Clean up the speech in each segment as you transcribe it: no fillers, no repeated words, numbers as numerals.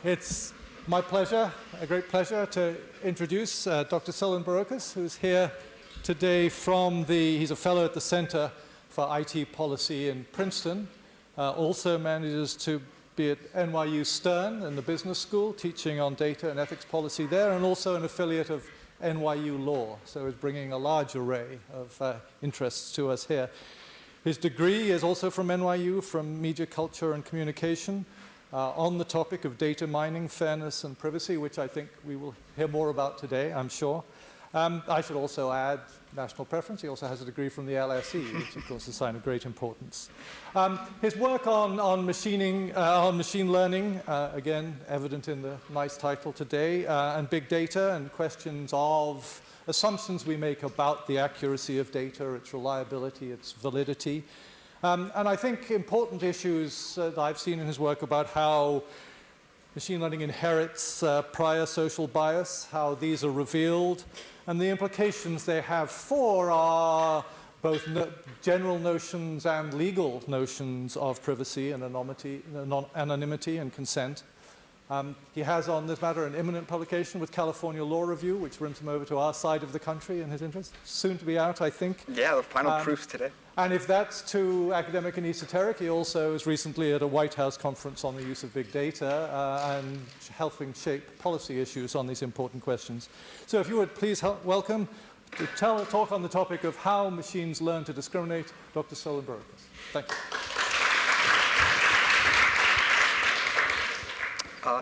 It's my pleasure, a great pleasure, to introduce Dr. Solon Barocas, who's here today from he's a fellow at the Center for IT Policy in Princeton, also manages to be at NYU Stern in the business school, teaching on data and ethics policy there, and also an affiliate of NYU Law, so is bringing a large array of interests to us here. His degree is also from NYU, from Media, Culture, and Communication, on the topic of data mining, fairness, and privacy, which I think we will hear more about today, I'm sure. I should also add national preference. He also has a degree from the LSE, which of course is a sign of great importance. His work on machine learning, again, evident in the nice title today, and big data and questions of assumptions we make about the accuracy of data, its reliability, its validity. And I think important issues that I've seen in his work about how machine learning inherits prior social bias, how these are revealed, and the implications they have for our both general notions and legal notions of privacy and anonymity and consent. He has on this matter an imminent publication with California Law Review, which brings him over to our side of the country in his interest. Soon to be out, I think. Yeah, the final proofs today. And if that's too academic and esoteric, he also was recently at a White House conference on the use of big data and helping shape policy issues on these important questions. So if you would please welcome to talk on the topic of how machines learn to discriminate, Dr. Solon Barocas. Thank you.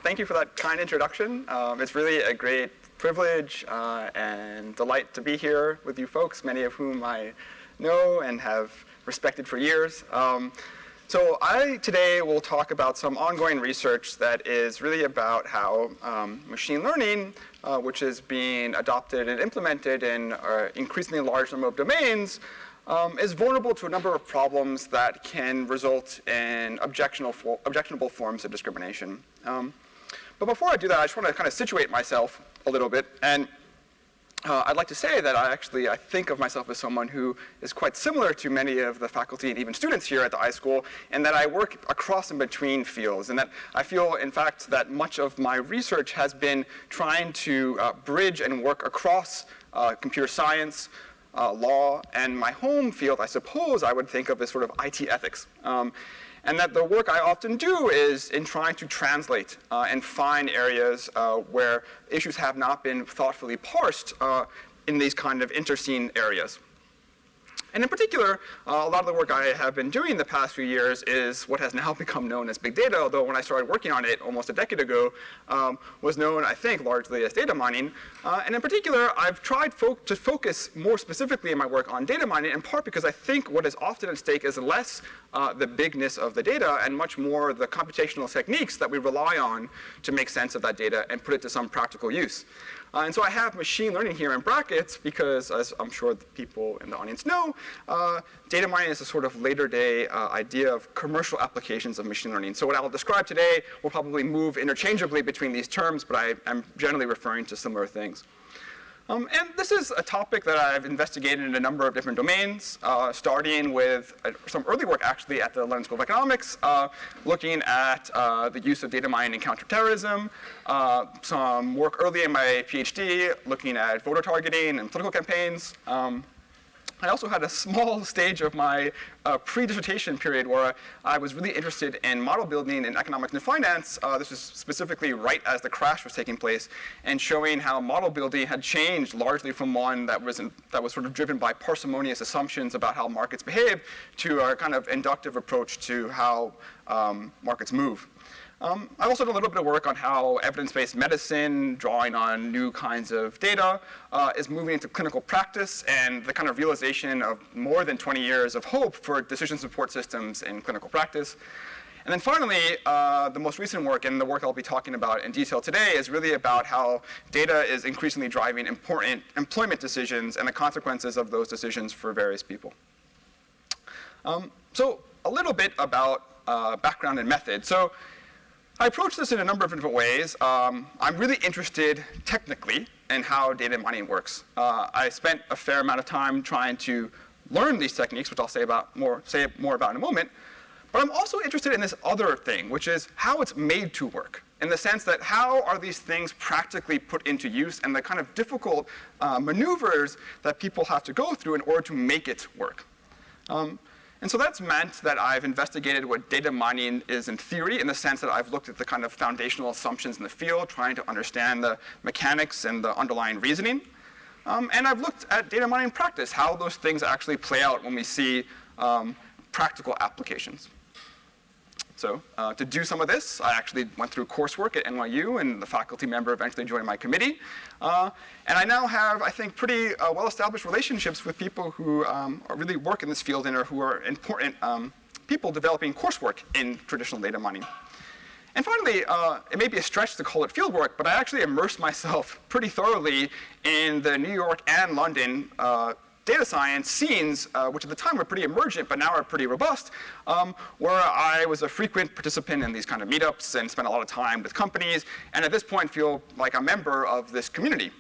Thank you for that kind introduction. It's really a great privilege and delight to be here with you folks, many of whom I know and have respected for years. So I today will talk about some ongoing research that is really about how machine learning, which is being adopted and implemented in an increasingly large number of domains, is vulnerable to a number of problems that can result in objectionable forms of discrimination. But before I do that, I just want to kind of situate myself a little bit. And I'd like to say that I think of myself as someone who is quite similar to many of the faculty and even students here at the iSchool, and that I work across and between fields, and that I feel, in fact, that much of my research has been trying to bridge and work across computer science, law, and my home field, I suppose I would think of as sort of IT ethics. And that the work I often do is in trying to translate and find areas where issues have not been thoughtfully parsed in these kind of interscene areas. And in particular, a lot of the work I have been doing the past few years is what has now become known as big data, although when I started working on it almost a decade ago, was known, I think, largely as data mining. And in particular, I've tried to focus more specifically in my work on data mining, in part because I think what is often at stake is less the bigness of the data and much more the computational techniques that we rely on to make sense of that data and put it to some practical use. And so I have machine learning here in brackets because, as I'm sure the people in the audience know, data mining is a sort of later day idea of commercial applications of machine learning. So what I'll describe today will probably move interchangeably between these terms, but I'm generally referring to similar things. And this is a topic that I've investigated in a number of different domains, starting with some early work actually at the London School of Economics, looking at the use of data mining in counterterrorism, some work early in my PhD looking at voter targeting and political campaigns. I also had a small stage of my pre-dissertation period where I was really interested in model building in economics and finance. This was specifically right as the crash was taking place, and showing how model building had changed largely from one that was sort of driven by parsimonious assumptions about how markets behave to a kind of inductive approach to how markets move. I've also done a little bit of work on how evidence-based medicine, drawing on new kinds of data, is moving into clinical practice, and the kind of realization of more than 20 years of hope for decision support systems in clinical practice. And then finally, the most recent work, and the work I'll be talking about in detail today, is really about how data is increasingly driving important employment decisions and the consequences of those decisions for various people. So a little bit about background and method. So I approach this in a number of different ways. I'm really interested technically in how data mining works. I spent a fair amount of time trying to learn these techniques, which I'll say more about in a moment. But I'm also interested in this other thing, which is how it's made to work, in the sense that how are these things practically put into use and the kind of difficult maneuvers that people have to go through in order to make it work. And so that's meant that I've investigated what data mining is in theory, in the sense that I've looked at the kind of foundational assumptions in the field, trying to understand the mechanics and the underlying reasoning. And I've looked at data mining in practice, how those things actually play out when we see practical applications. So to do some of this, I actually went through coursework at NYU, and the faculty member eventually joined my committee. And I now have, I think, pretty well-established relationships with people who really work in this field and who are important people developing coursework in traditional data mining. And finally, it may be a stretch to call it fieldwork, but I actually immersed myself pretty thoroughly in the New York and London data science scenes, which at the time were pretty emergent, but now are pretty robust, where I was a frequent participant in these kind of meetups and spent a lot of time with companies, and at this point feel like a member of this community.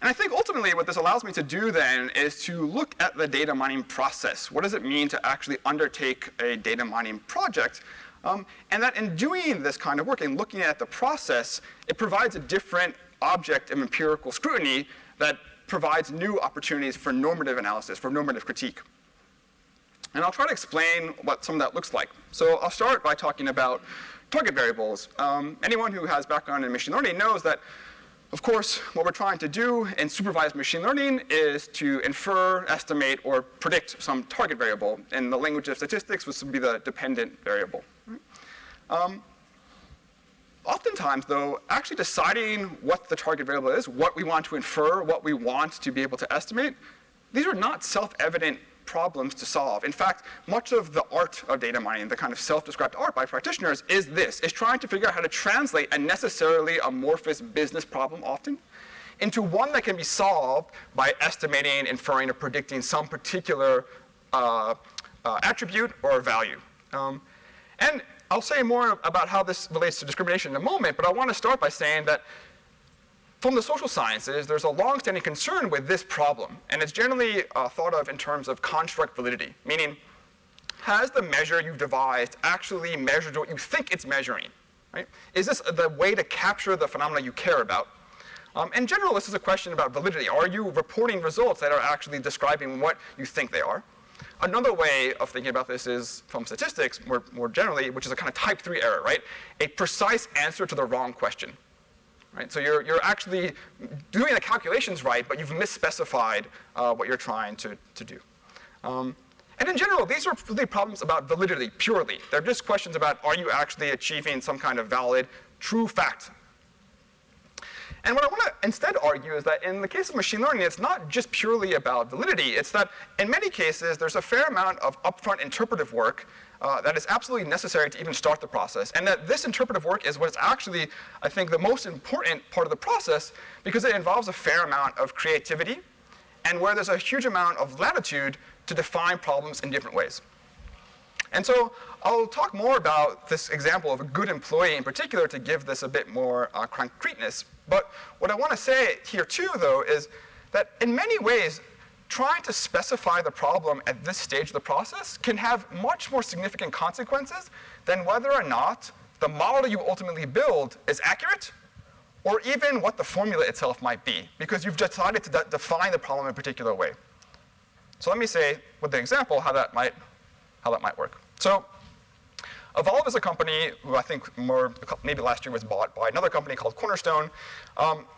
And I think ultimately what this allows me to do then is to look at the data mining process. What does it mean to actually undertake a data mining project? And that in doing this kind of work and looking at the process, it provides a different object of empirical scrutiny that provides new opportunities for normative analysis, for normative critique. And I'll try to explain what some of that looks like. So I'll start by talking about target variables. Anyone who has background in machine learning knows that, of course, what we're trying to do in supervised machine learning is to infer, estimate, or predict some target variable. In the language of statistics, this would be the dependent variable. Oftentimes, though, actually deciding what the target variable is, what we want to infer, what we want to be able to estimate, these are not self-evident problems to solve. In fact, much of the art of data mining, the kind of self-described art by practitioners, is trying to figure out how to translate a necessarily amorphous business problem often into one that can be solved by estimating, inferring, or predicting some particular attribute or value. And I'll say more about how this relates to discrimination in a moment, but I want to start by saying that from the social sciences, there's a long-standing concern with this problem, and it's generally thought of in terms of construct validity, meaning, has the measure you've devised actually measured what you think it's measuring? Right? Is this the way to capture the phenomena you care about? In general, this is a question about validity. Are you reporting results that are actually describing what you think they are? Another way of thinking about this is from statistics, more generally, which is a kind of type 3 error, right? A precise answer to the wrong question. Right? So you're actually doing the calculations right, but you've misspecified what you're trying to do. And in general, these are really problems about validity purely. They're just questions about, are you actually achieving some kind of valid, true fact? And what I want to instead argue is that in the case of machine learning, it's not just purely about validity. It's that in many cases, there's a fair amount of upfront interpretive work that is absolutely necessary to even start the process. And that this interpretive work is what's actually, I think, the most important part of the process, because it involves a fair amount of creativity and where there's a huge amount of latitude to define problems in different ways. And so I'll talk more about this example of a good employee in particular to give this a bit more concreteness. But what I want to say here too, though, is that in many ways, trying to specify the problem at this stage of the process can have much more significant consequences than whether or not the model you ultimately build is accurate, or even what the formula itself might be, because you've decided to define the problem in a particular way. So let me say with the example how that might work. So Evolve is a company who I think maybe last year was bought by another company called Cornerstone.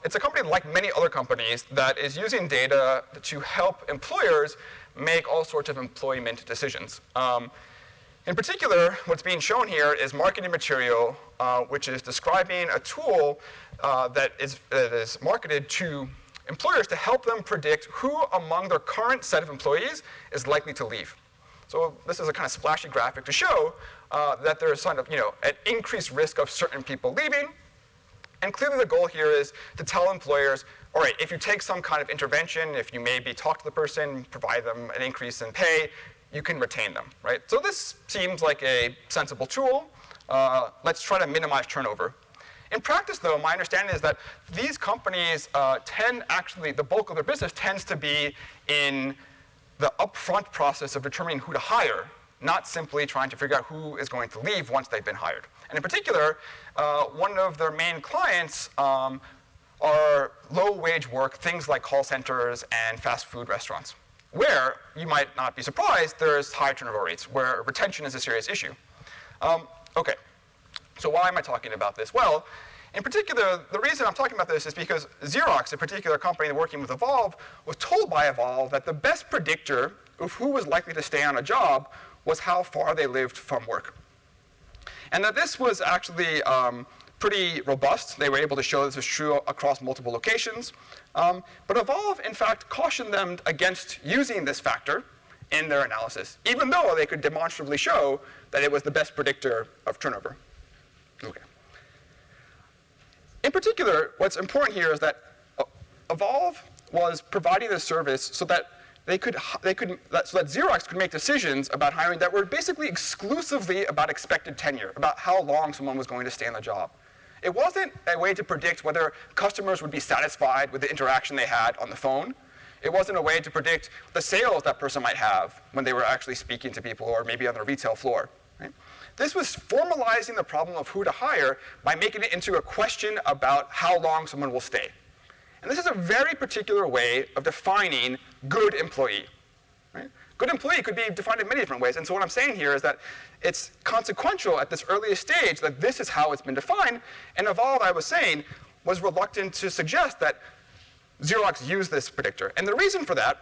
It's a company like many other companies that is using data to help employers make all sorts of employment decisions. In particular, what's being shown here is marketing material, which is describing a tool that is marketed to employers to help them predict who among their current set of employees is likely to leave. So this is a kind of splashy graphic to show that there is sort of, an increased risk of certain people leaving. And clearly the goal here is to tell employers, all right, if you take some kind of intervention, if you maybe talk to the person, provide them an increase in pay, you can retain them, right? So this seems like a sensible tool. Let's try to minimize turnover. In practice, though, my understanding is that these companies the bulk of their business tends to be in the upfront process of determining who to hire, not simply trying to figure out who is going to leave once they've been hired. And in particular, one of their main clients are low-wage work, things like call centers and fast food restaurants, where, you might not be surprised, there's high turnover rates, where retention is a serious issue. Okay, so why am I talking about this? Well, in particular, the reason I'm talking about this is because Xerox, a particular company working with Evolve, was told by Evolve that the best predictor of who was likely to stay on a job was how far they lived from work. And that this was actually pretty robust. They were able to show this was true across multiple locations. But Evolve, in fact, cautioned them against using this factor in their analysis, even though they could demonstrably show that it was the best predictor of turnover. Okay. In particular, what's important here is that Evolve was providing this service so that so that Xerox could make decisions about hiring that were basically exclusively about expected tenure, about how long someone was going to stay on the job. It wasn't a way to predict whether customers would be satisfied with the interaction they had on the phone. It wasn't a way to predict the sales that person might have when they were actually speaking to people or maybe on the retail floor. Right? This was formalizing the problem of who to hire by making it into a question about how long someone will stay. And this is a very particular way of defining good employee. Right? Good employee could be defined in many different ways. And so what I'm saying here is that it's consequential at this earliest stage that this is how it's been defined. And Evolve, I was saying, was reluctant to suggest that Xerox used this predictor. And the reason for that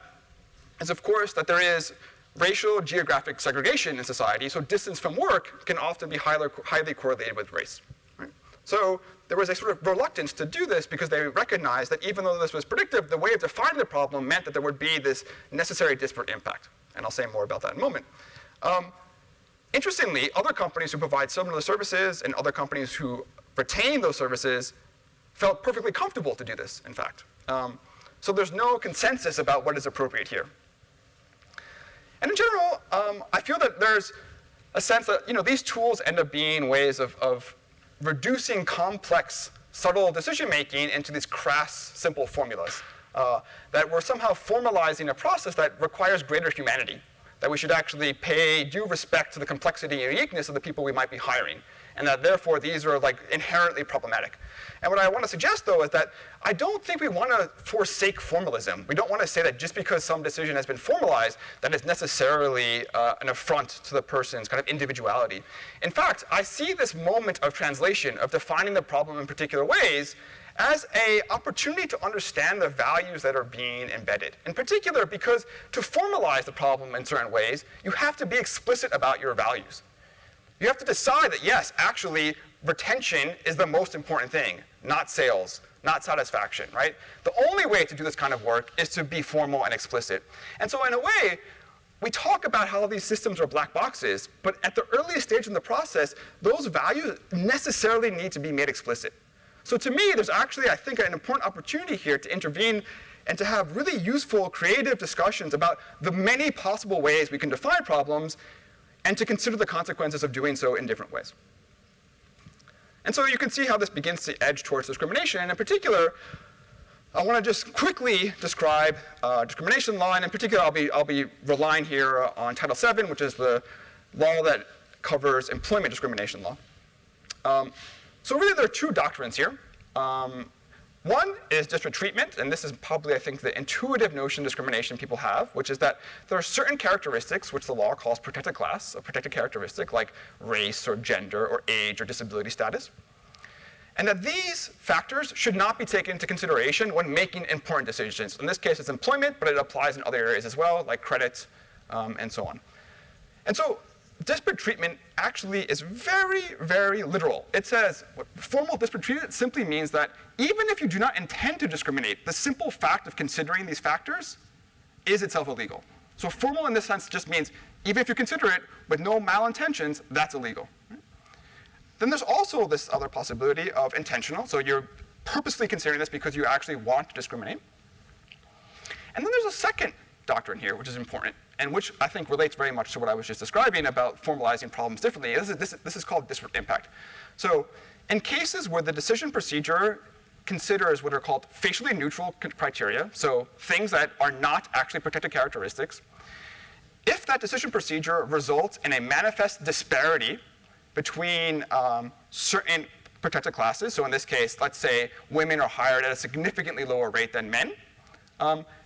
is, of course, that there is racial geographic segregation in society, so distance from work can often be highly correlated with race. Right? So there was a sort of reluctance to do this because they recognized that even though this was predictive, the way of defining the problem meant that there would be this necessary disparate impact. And I'll say more about that in a moment. Interestingly, other companies who provide similar services and other companies who retain those services felt perfectly comfortable to do this, in fact. So there's no consensus about what is appropriate here. And in general, I feel that there's a sense that these tools end up being ways of reducing complex, subtle decision-making into these crass, simple formulas. That we're somehow formalizing a process that requires greater humanity, that we should actually pay due respect to the complexity and uniqueness of the people we might be hiring, and that therefore these are like inherently problematic. And what I want to suggest, though, is that I don't think we want to forsake formalism. We don't want to say that just because some decision has been formalized, that it's necessarily an affront to the person's kind of individuality. In fact, I see this moment of translation, of defining the problem in particular ways, as an opportunity to understand the values that are being embedded. In particular, because to formalize the problem in certain ways, you have to be explicit about your values. You have to decide that, yes, actually, retention is the most important thing, not sales, not satisfaction, right? The only way to do this kind of work is to be formal and explicit. And so in a way, we talk about how these systems are black boxes, but at the earliest stage in the process, those values necessarily need to be made explicit. So to me, there's actually, I think, an important opportunity here to intervene and to have really useful, creative discussions about the many possible ways we can define problems and to consider the consequences of doing so in different ways. And so you can see how this begins to edge towards discrimination. And in particular, I want to just quickly describe discrimination law. And in particular, I'll be relying here on Title VII, which is the law that covers employment discrimination law. So really, there are two doctrines here. One is disparate treatment, and this is probably, I think, the intuitive notion of discrimination people have, which is that there are certain characteristics which the law calls protected class, a protected characteristic like race or gender or age or disability status, and that these factors should not be taken into consideration when making important decisions. In this case, it's employment, but it applies in other areas as well, like credit and so on. And so disparate treatment actually is very, very literal. It says formal disparate treatment simply means that even if you do not intend to discriminate, the simple fact of considering these factors is itself illegal. So formal in this sense just means even if you consider it with no malintentions, that's illegal. Right? Then there's also this other possibility of intentional. So you're purposely considering this because you actually want to discriminate. And then there's a second doctrine here, which is important, and which I think relates very much to what I was just describing about formalizing problems differently. This is called disparate impact. So in cases where the decision procedure considers what are called facially neutral criteria, so things that are not actually protected characteristics, if that decision procedure results in a manifest disparity between certain protected classes, so in this case, let's say women are hired at a significantly lower rate than men,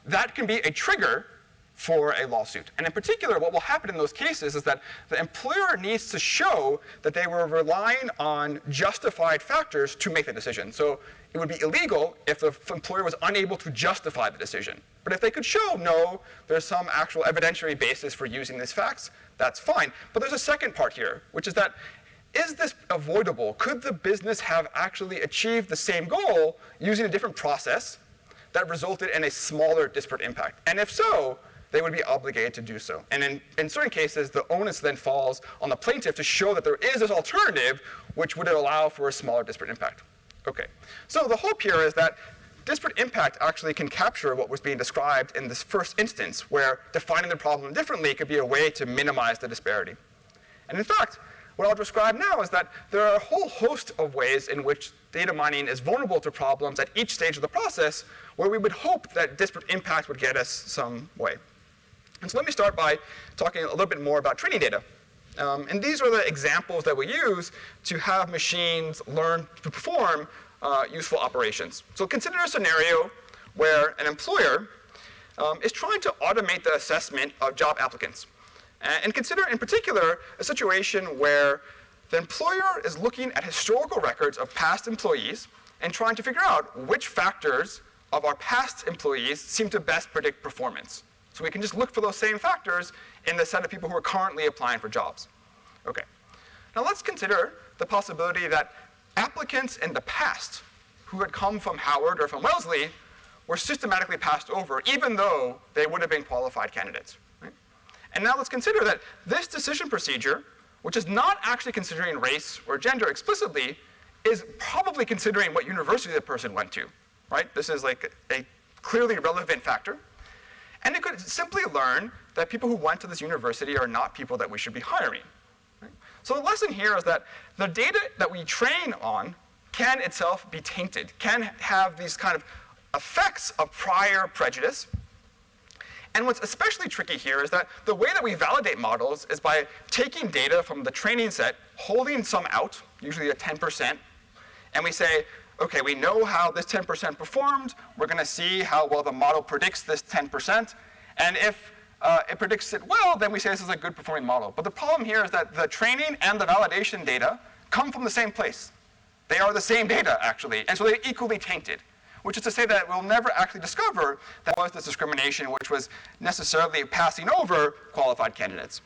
that can be a trigger for a lawsuit. And in particular, what will happen in those cases is that the employer needs to show that they were relying on justified factors to make the decision. So it would be illegal if the employer was unable to justify the decision. But if they could show, no, there's some actual evidentiary basis for using these facts, that's fine. But there's a second part here, which is that, is this avoidable? Could the business have actually achieved the same goal using a different process that resulted in a smaller disparate impact? And if so, they would be obligated to do so. And in certain cases, the onus then falls on the plaintiff to show that there is this alternative which would allow for a smaller disparate impact. Okay, so the hope here is that disparate impact actually can capture what was being described in this first instance, where defining the problem differently could be a way to minimize the disparity. And in fact, what I'll describe now is that there are a whole host of ways in which data mining is vulnerable to problems at each stage of the process where we would hope that disparate impact would get us some way. And so let me start by talking a little bit more about training data. And these are the examples that we use to have machines learn to perform useful operations. So consider a scenario where an employer is trying to automate the assessment of job applicants. And consider in particular a situation where the employer is looking at historical records of past employees and trying to figure out which factors of our past employees seem to best predict performance. So we can just look for those same factors in the set of people who are currently applying for jobs. Okay. Now let's consider the possibility that applicants in the past who had come from Howard or from Wellesley were systematically passed over, even though they would have been qualified candidates. Right? And now let's consider that this decision procedure, which is not actually considering race or gender explicitly, is probably considering what university the person went to. Right? This is like a clearly relevant factor. And it could simply learn that people who went to this university are not people that we should be hiring. Right? So the lesson here is that the data that we train on can itself be tainted, can have these kind of effects of prior prejudice. And what's especially tricky here is that the way that we validate models is by taking data from the training set, holding some out, usually a 10%, and we say, okay, we know how this 10% performed. We're going to see how well the model predicts this 10%. And if it predicts it well, then we say this is a good performing model. But the problem here is that the training and the validation data come from the same place. They are the same data, actually. And so they're equally tainted, which is to say that we'll never actually discover that was this discrimination which was necessarily passing over qualified candidates.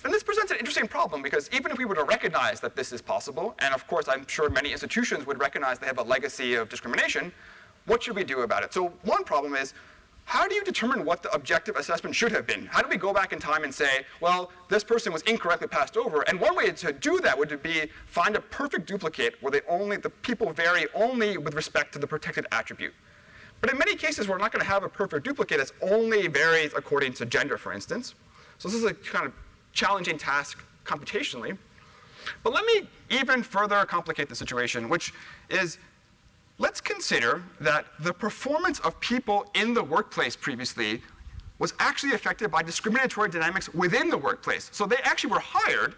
And this presents an interesting problem, because even if we were to recognize that this is possible, and of course I'm sure many institutions would recognize they have a legacy of discrimination, what should we do about it? So one problem is, how do you determine what the objective assessment should have been? How do we go back in time and say, well, this person was incorrectly passed over? And one way to do that would be find a perfect duplicate where the people vary only with respect to the protected attribute. But in many cases, we're not going to have a perfect duplicate that only varies according to gender, for instance. So this is a kind of challenging task computationally. But let me even further complicate the situation, which is, let's consider that the performance of people in the workplace previously was actually affected by discriminatory dynamics within the workplace. So they actually were hired,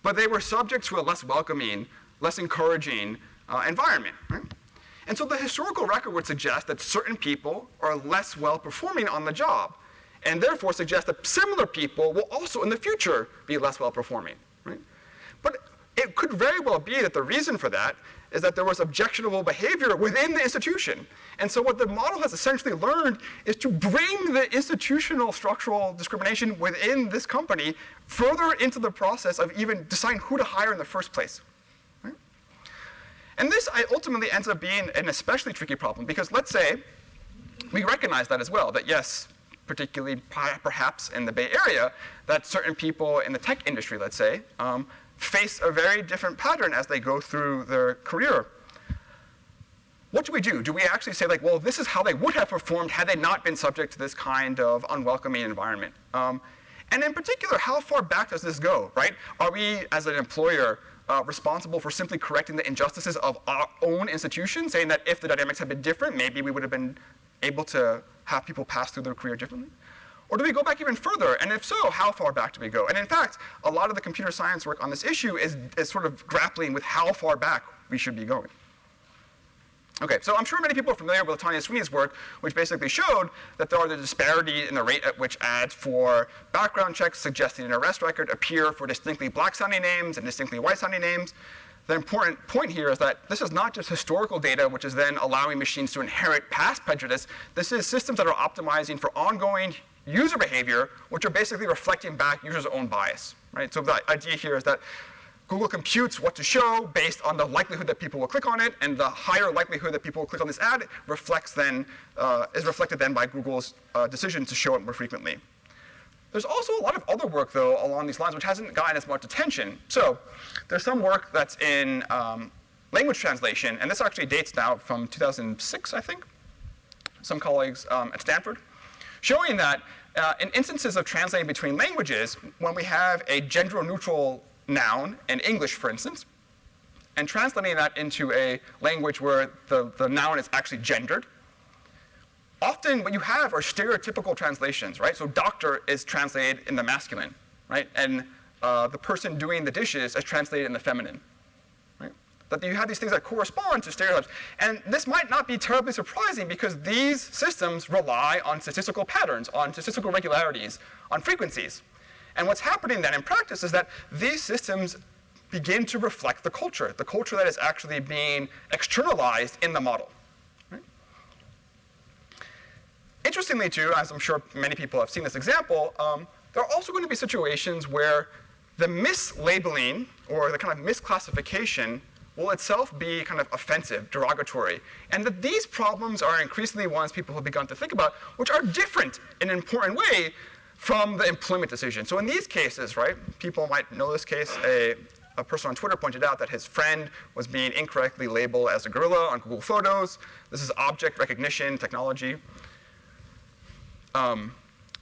but they were subject to a less welcoming, less encouraging environment. Right? And so the historical record would suggest that certain people are less well performing on the job, and therefore suggest that similar people will also in the future be less well performing. Right? But it could very well be that the reason for that is that there was objectionable behavior within the institution. And so what the model has essentially learned is to bring the institutional structural discrimination within this company further into the process of even deciding who to hire in the first place. Right? And this ultimately ends up being an especially tricky problem, because let's say we recognize that as well, that yes, particularly perhaps in the Bay Area, that certain people in the tech industry, let's say, face a very different pattern as they go through their career. What do we do? Do we actually say, like, well, this is how they would have performed had they not been subject to this kind of unwelcoming environment? And in particular, how far back does this go, right? Are we, as an employer, responsible for simply correcting the injustices of our own institution, saying that if the dynamics had been different, maybe we would have been able to have people pass through their career differently? Or do we go back even further? And if so, how far back do we go? And in fact, a lot of the computer science work on this issue is sort of grappling with how far back we should be going. Okay, so I'm sure many people are familiar with Tanya Sweeney's work, which basically showed that there are the disparity in the rate at which ads for background checks suggesting an arrest record appear for distinctly black-sounding names and distinctly white-sounding names. The important point here is that this is not just historical data, which is then allowing machines to inherit past prejudice. This is systems that are optimizing for ongoing user behavior, which are basically reflecting back users' own bias, right? So the idea here is that Google computes what to show based on the likelihood that people will click on it, and the higher likelihood that people will click on this ad is reflected then by Google's decision to show it more frequently. There's also a lot of other work, though, along these lines, which hasn't gotten as much attention. So there's some work that's in language translation, and this actually dates now from 2006, I think, some colleagues at Stanford, showing that in instances of translating between languages, when we have a gender-neutral noun in English, for instance, and translating that into a language where the noun is actually gendered, often what you have are stereotypical translations, right? So doctor is translated in the masculine, right? And the person doing the dishes is translated in the feminine, right? That you have these things that correspond to stereotypes. And this might not be terribly surprising because these systems rely on statistical patterns, on statistical regularities, on frequencies. And what's happening then in practice is that these systems begin to reflect the culture that is actually being externalized in the model. Right? Interestingly, too, as I'm sure many people have seen this example, there are also going to be situations where the mislabeling or the kind of misclassification will itself be kind of offensive, derogatory, and that these problems are increasingly ones people have begun to think about, which are different in an important way from the employment decision. So in these cases, right, people might know this case. A person on Twitter pointed out that his friend was being incorrectly labeled as a gorilla on Google Photos. This is object recognition technology. And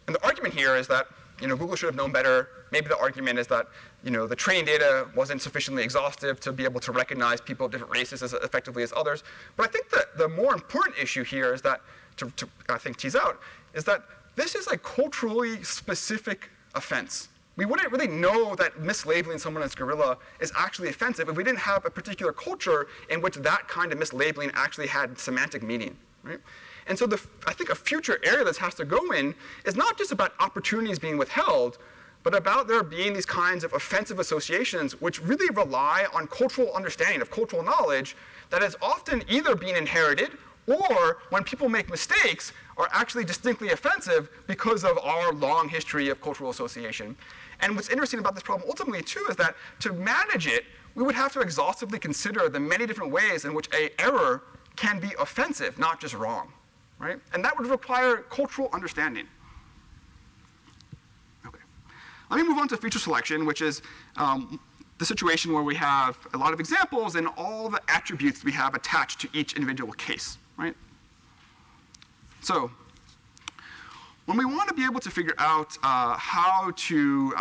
the argument here is that Google should have known better. Maybe the argument is that the training data wasn't sufficiently exhaustive to be able to recognize people of different races as effectively as others. But I think that the more important issue here is that, to I think tease out, is that this is a culturally specific offense. We wouldn't really know that mislabeling someone as gorilla is actually offensive if we didn't have a particular culture in which that kind of mislabeling actually had semantic meaning, right? And so I think a future area this has to go in is not just about opportunities being withheld, but about there being these kinds of offensive associations which really rely on cultural understanding, of cultural knowledge, that is often either being inherited or, when people make mistakes, are actually distinctly offensive because of our long history of cultural association. And what's interesting about this problem ultimately, too, is that to manage it, we would have to exhaustively consider the many different ways in which an error can be offensive, not just wrong, right? And that would require cultural understanding. Okay. Let me move on to feature selection, which is the situation where we have a lot of examples and all the attributes we have attached to each individual case, right? So when we want to be able to figure out how to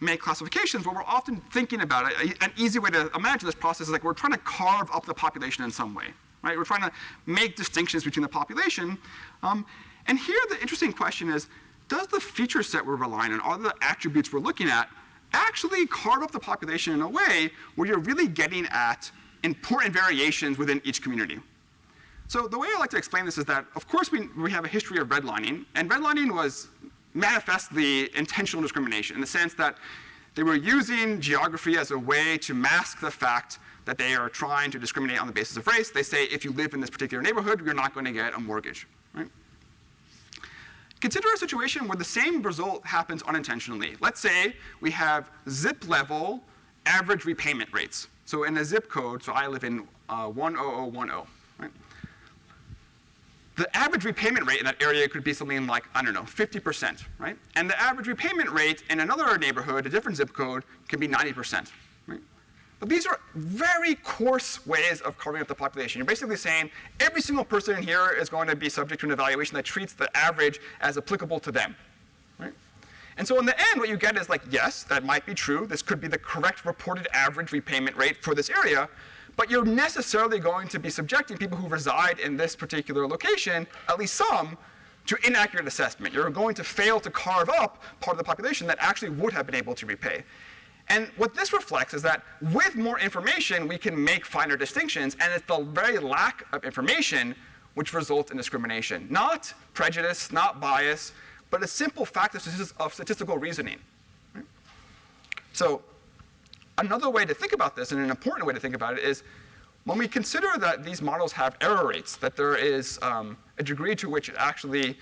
make classifications, what we're often thinking about, an easy way to imagine this process is like we're trying to carve up the population in some way, right? We're trying to make distinctions between the population. And here the interesting question is, does the feature set we're relying on, all the attributes we're looking at, actually carve up the population in a way where you're really getting at important variations within each community? So the way I like to explain this is that, of course, we have a history of redlining, and redlining was manifestly intentional discrimination in the sense that they were using geography as a way to mask the fact that they are trying to discriminate on the basis of race. They say, if you live in this particular neighborhood, you're not going to get a mortgage, right? Consider a situation where the same result happens unintentionally. Let's say we have zip-level average repayment rates. So in a zip code, so I live in 10010, right? The average repayment rate in that area could be something like, I don't know, 50%, right? And the average repayment rate in another neighborhood, a different zip code, can be 90%, right? But these are very coarse ways of carving up the population. You're basically saying every single person in here is going to be subject to an evaluation that treats the average as applicable to them, right? And so in the end, what you get is like, yes, that might be true. This could be the correct reported average repayment rate for this area. But you're necessarily going to be subjecting people who reside in this particular location, at least some, to inaccurate assessment. You're going to fail to carve up part of the population that actually would have been able to repay. And what this reflects is that with more information, we can make finer distinctions, and it's the very lack of information which results in discrimination. Not prejudice, not bias, but a simple fact of statistical reasoning. Right? So another way to think about this, and an important way to think about it, is when we consider that these models have error rates, that there is a degree to which it actually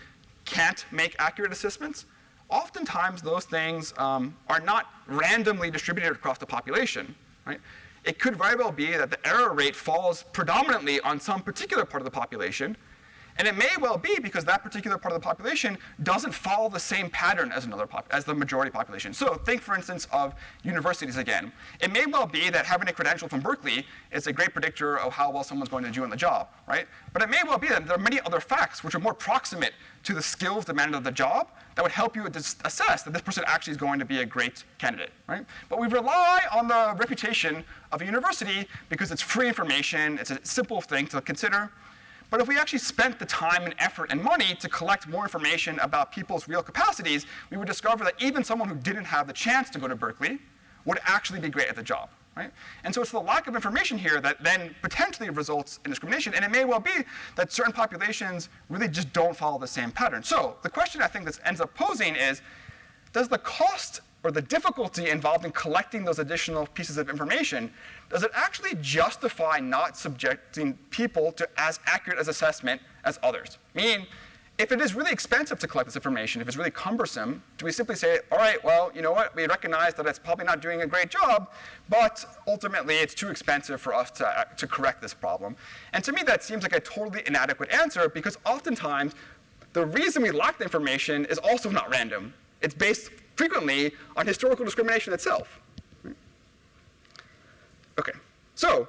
can't make accurate assessments, oftentimes those things are not randomly distributed across the population. Right? It could very well be that the error rate falls predominantly on some particular part of the population, and it may well be because that particular part of the population doesn't follow the same pattern as the majority population. So think, for instance, of universities again. It may well be that having a credential from Berkeley is a great predictor of how well someone's going to do on the job, right? But it may well be that there are many other facts which are more proximate to the skills demanded of the job that would help you assess that this person actually is going to be a great candidate, right? But we rely on the reputation of a university because it's free information, it's a simple thing to consider. But if we actually spent the time and effort and money to collect more information about people's real capacities, we would discover that even someone who didn't have the chance to go to Berkeley would actually be great at the job. Right? And so it's the lack of information here that then potentially results in discrimination. And it may well be that certain populations really just don't follow the same pattern. So the question I think this ends up posing is, does the cost or the difficulty involved in collecting those additional pieces of information, does it actually justify not subjecting people to as accurate as assessment as others? Meaning, if it is really expensive to collect this information, if it's really cumbersome, do we simply say, all right, well, you know what, we recognize that it's probably not doing a great job, but ultimately it's too expensive for us to correct this problem? And to me, that seems like a totally inadequate answer, because oftentimes the reason we lack the information is also not random. It's based frequently on historical discrimination itself. Okay, so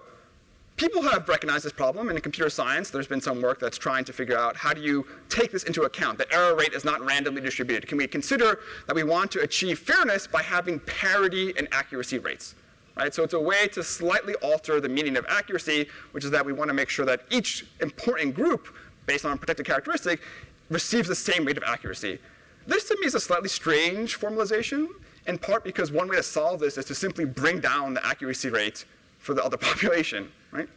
people have recognized this problem, and in computer science, there's been some work that's trying to figure out how do you take this into account, that error rate is not randomly distributed. Can we consider that we want to achieve fairness by having parity in accuracy rates? Right? So it's a way to slightly alter the meaning of accuracy, which is that we want to make sure that each important group, based on a protected characteristic, receives the same rate of accuracy. This to me is a slightly strange formalization, in part because one way to solve this is to simply bring down the accuracy rate for the other population, right?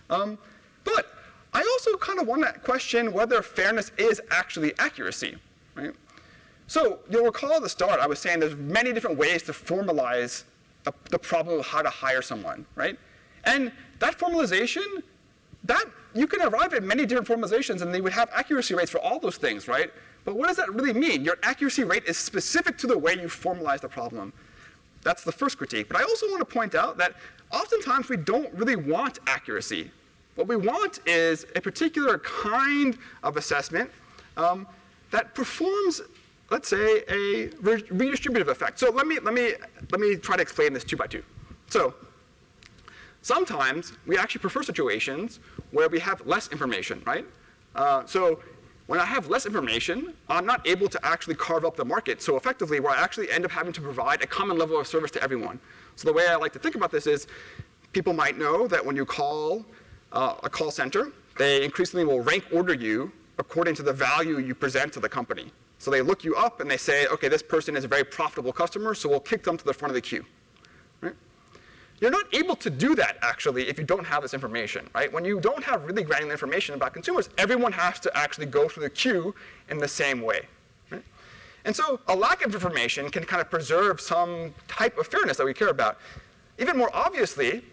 But I also kind of want to question whether fairness is actually accuracy, right? So you'll recall at the start I was saying there's many different ways to formalize the problem of how to hire someone, right? And that formalization, that you can arrive at many different formalizations, and they would have accuracy rates for all those things, right? But what does that really mean? Your accuracy rate is specific to the way you formalize the problem. That's the first critique. But I also want to point out that oftentimes we don't really want accuracy. What we want is a particular kind of assessment that performs, let's say, a redistributive effect. So let me try to explain this 2 by 2. So sometimes we actually prefer situations where we have less information, right? So when I have less information, I'm not able to actually carve up the market so effectively, where I actually end up having to provide a common level of service to everyone. So the way I like to think about this is, people might know that when you call a call center, they increasingly will rank order you according to the value you present to the company. So they look you up and they say, okay, this person is a very profitable customer, so we'll kick them to the front of the queue. Right? You're not able to do that, actually, if you don't have this information, right? When you don't have really granular information about consumers, everyone has to actually go through the queue in the same way. Right? And so a lack of information can kind of preserve some type of fairness that we care about. Even more obviously,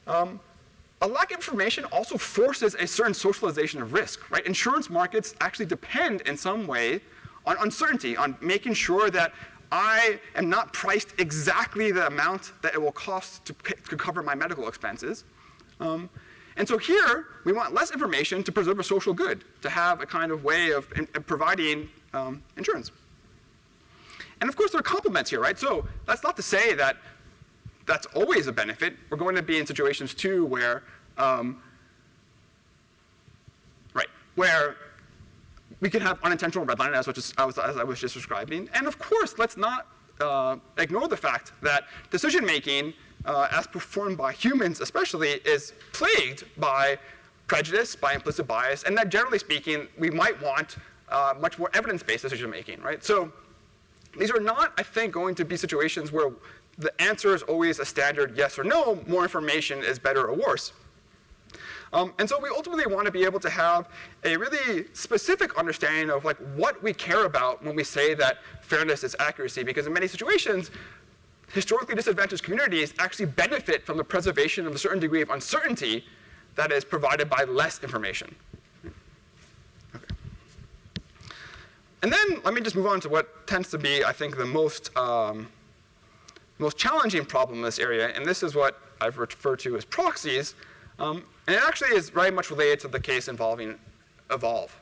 a lack of information also forces a certain socialization of risk, right? Insurance markets actually depend in some way on uncertainty, on making sure that I am not priced exactly the amount that it will cost to cover my medical expenses. And so here, we want less information to preserve a social good, to have a kind of way of providing insurance. And of course, there are complements here, right? So that's not to say that that's always a benefit. We're going to be in situations, too, where we can have unintentional redlining, as I was just describing. And of course, let's not ignore the fact that decision-making, as performed by humans especially, is plagued by prejudice, by implicit bias, and that generally speaking, we might want much more evidence-based decision making, right? So these are not, I think, going to be situations where the answer is always a standard yes or no, more information is better or worse. And so we ultimately want to be able to have a really specific understanding of like what we care about when we say that fairness is accuracy, because in many situations, historically disadvantaged communities actually benefit from the preservation of a certain degree of uncertainty that is provided by less information. Okay. And then let me just move on to what tends to be, I think, the most challenging problem in this area, and this is what I've referred to as proxies. And it actually is very much related to the case involving evolve.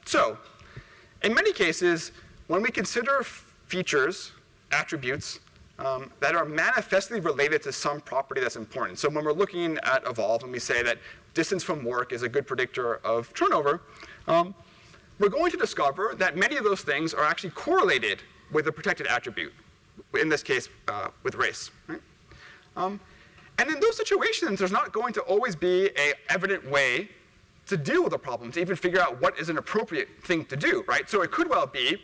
So in many cases, when we consider features, attributes, that are manifestly related to some property that's important. So when we're looking at evolve and we say that distance from work is a good predictor of turnover, we're going to discover that many of those things are actually correlated with a protected attribute, in this case, with race. Right? And in those situations, there's not going to always be an evident way to deal with the problem, to even figure out what is an appropriate thing to do, right? So it could well be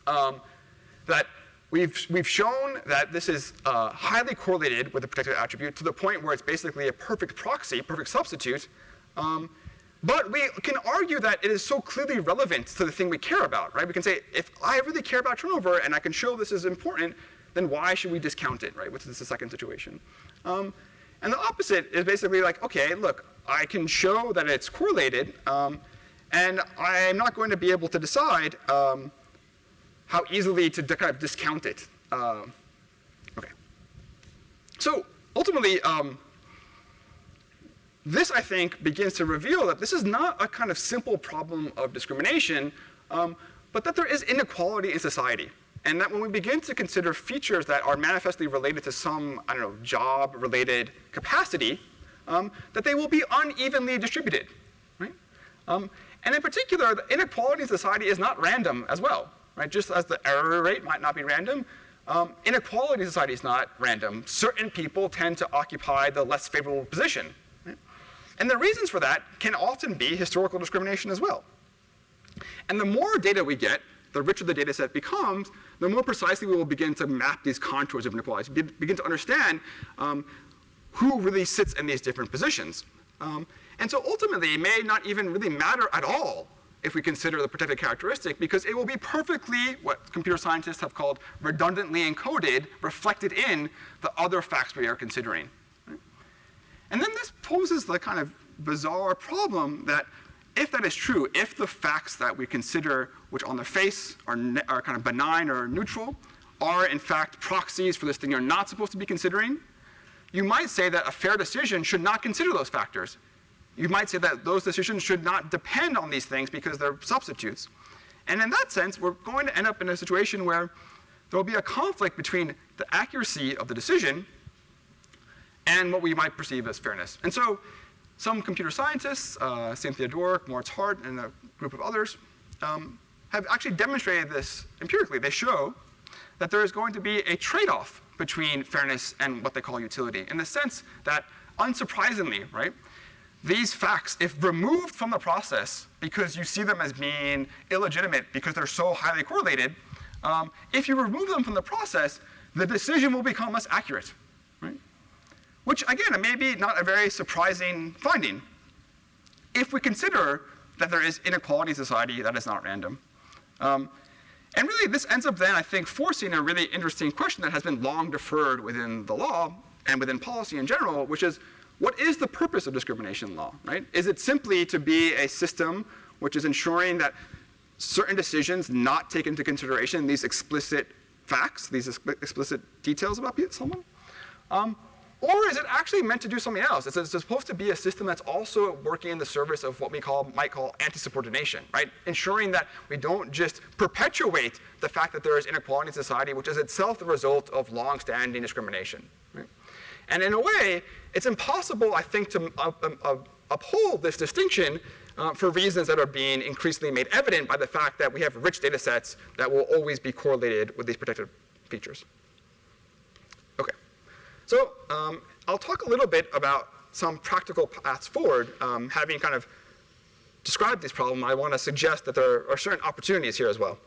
that we've shown that this is highly correlated with a protected attribute to the point where it's basically a perfect proxy, perfect substitute. But we can argue that it is so clearly relevant to the thing we care about, right? We can say, if I really care about turnover and I can show this is important, then why should we discount it, right? Which is the second situation. And the opposite is basically like, okay, look, I can show that it's correlated, and I'm not going to be able to decide how easily to kind of discount it. Okay. So ultimately, this, I think, begins to reveal that this is not a kind of simple problem of discrimination, but that there is inequality in society. And that when we begin to consider features that are manifestly related to some, I don't know, job-related capacity, that they will be unevenly distributed, right? And in particular, the inequality in society is not random as well, right? Just as the error rate might not be random, inequality in society is not random. Certain people tend to occupy the less favorable position, right? And the reasons for that can often be historical discrimination as well. And the more data we get, the richer the data set becomes, the more precisely we will begin to map these contours of inequality, begin to understand who really sits in these different positions. And so ultimately, it may not even really matter at all if we consider the protected characteristic, because it will be perfectly, what computer scientists have called redundantly encoded, reflected in the other facts we are considering. Right? And then this poses the kind of bizarre problem that if that is true, if the facts that we consider, which on the face are kind of benign or neutral, are in fact proxies for this thing you're not supposed to be considering, you might say that a fair decision should not consider those factors. You might say that those decisions should not depend on these things because they're substitutes. And in that sense, we're going to end up in a situation where there will be a conflict between the accuracy of the decision and what we might perceive as fairness. And so some computer scientists, Cynthia Dwork, Moritz Hart, and a group of others, have actually demonstrated this empirically. They show that there is going to be a trade-off between fairness and what they call utility, in the sense that, unsurprisingly, right, these facts, if removed from the process because you see them as being illegitimate because they're so highly correlated, if you remove them from the process, the decision will become less accurate, right? Which, again, it may be not a very surprising finding if we consider that there is inequality in society that is not random. And really, this ends up then, I think, forcing a really interesting question that has been long deferred within the law and within policy in general, which is, what is the purpose of discrimination law, right? Is it simply to be a system which is ensuring that certain decisions not take into consideration these explicit facts, these explicit details about someone? Or is it actually meant to do something else? It's supposed to be a system that's also working in the service of what we might call anti-subordination, right? Ensuring that we don't just perpetuate the fact that there is inequality in society, which is itself the result of long-standing discrimination, right? And in a way, it's impossible, I think, to uphold this distinction for reasons that are being increasingly made evident by the fact that we have rich data sets that will always be correlated with these protected features. Okay. So I'll talk a little bit about some practical paths forward, having kind of describe this problem, I want to suggest that there are certain opportunities here as well.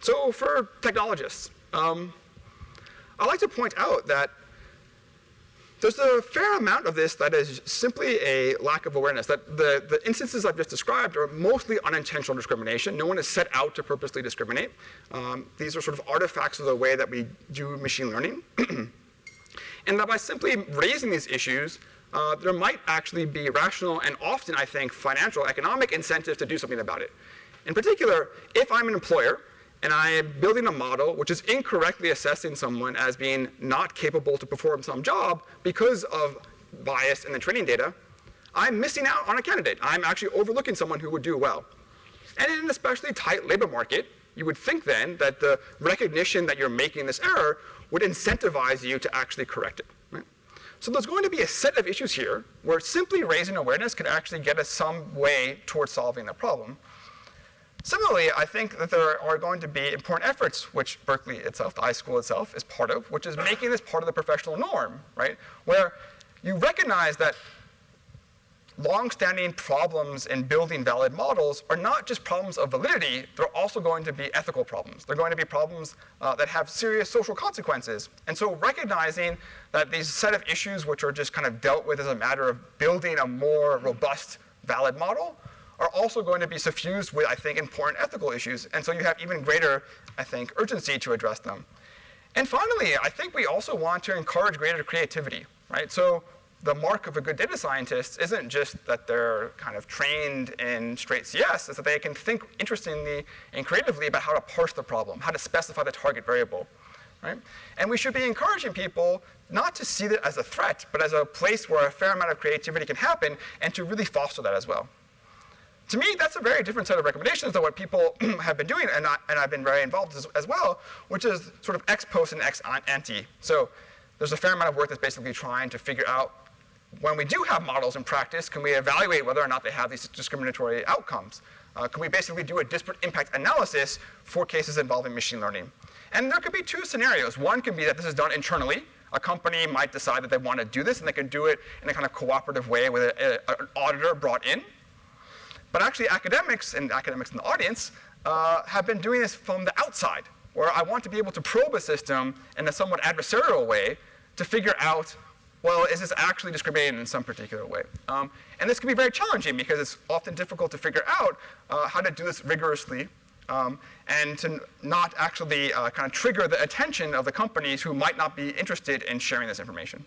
So for technologists, I like to point out that there's a fair amount of this that is simply a lack of awareness, that the instances I've just described are mostly unintentional discrimination. No one is set out to purposely discriminate. These are sort of artifacts of the way that we do machine learning. And that by simply raising these issues, there might actually be rational and often, I think, financial, economic incentives to do something about it. In particular, if I'm an employer and I am building a model which is incorrectly assessing someone as being not capable to perform some job because of bias in the training data, I'm missing out on a candidate. I'm actually overlooking someone who would do well. And in an especially tight labor market, you would think then that the recognition that you're making this error would incentivize you to actually correct it. Right? So there's going to be a set of issues here where simply raising awareness could actually get us some way towards solving the problem. Similarly, I think that there are going to be important efforts, which Berkeley itself, the iSchool itself, is part of, which is making this part of the professional norm, right? Where you recognize that long-standing problems in building valid models are not just problems of validity, they're also going to be ethical problems. They're going to be problems that have serious social consequences. And so recognizing that these set of issues which are just kind of dealt with as a matter of building a more robust, valid model are also going to be suffused with, I think, important ethical issues. And so you have even greater, I think, urgency to address them. And finally, I think we also want to encourage greater creativity, right? So the mark of a good data scientist isn't just that they're kind of trained in straight CS, it's that they can think interestingly and creatively about how to parse the problem, how to specify the target variable, right? And we should be encouraging people not to see that as a threat, but as a place where a fair amount of creativity can happen, and to really foster that as well. To me, that's a very different set of recommendations than what people have been doing, and I've been very involved as well, which is sort of ex post and ex ante. So there's a fair amount of work that's basically trying to figure out, when we do have models in practice, can we evaluate whether or not they have these discriminatory outcomes? Can we basically do a disparate impact analysis for cases involving machine learning? And there could be two scenarios. One can be that this is done internally. A company might decide that they want to do this, and they can do it in a kind of cooperative way with an auditor brought in. But actually, academics and academics in the audience have been doing this from the outside, where I want to be able to probe a system in a somewhat adversarial way to figure out, well, is this actually discriminating in some particular way? And this can be very challenging because it's often difficult to figure out how to do this rigorously and to not actually kind of trigger the attention of the companies who might not be interested in sharing this information.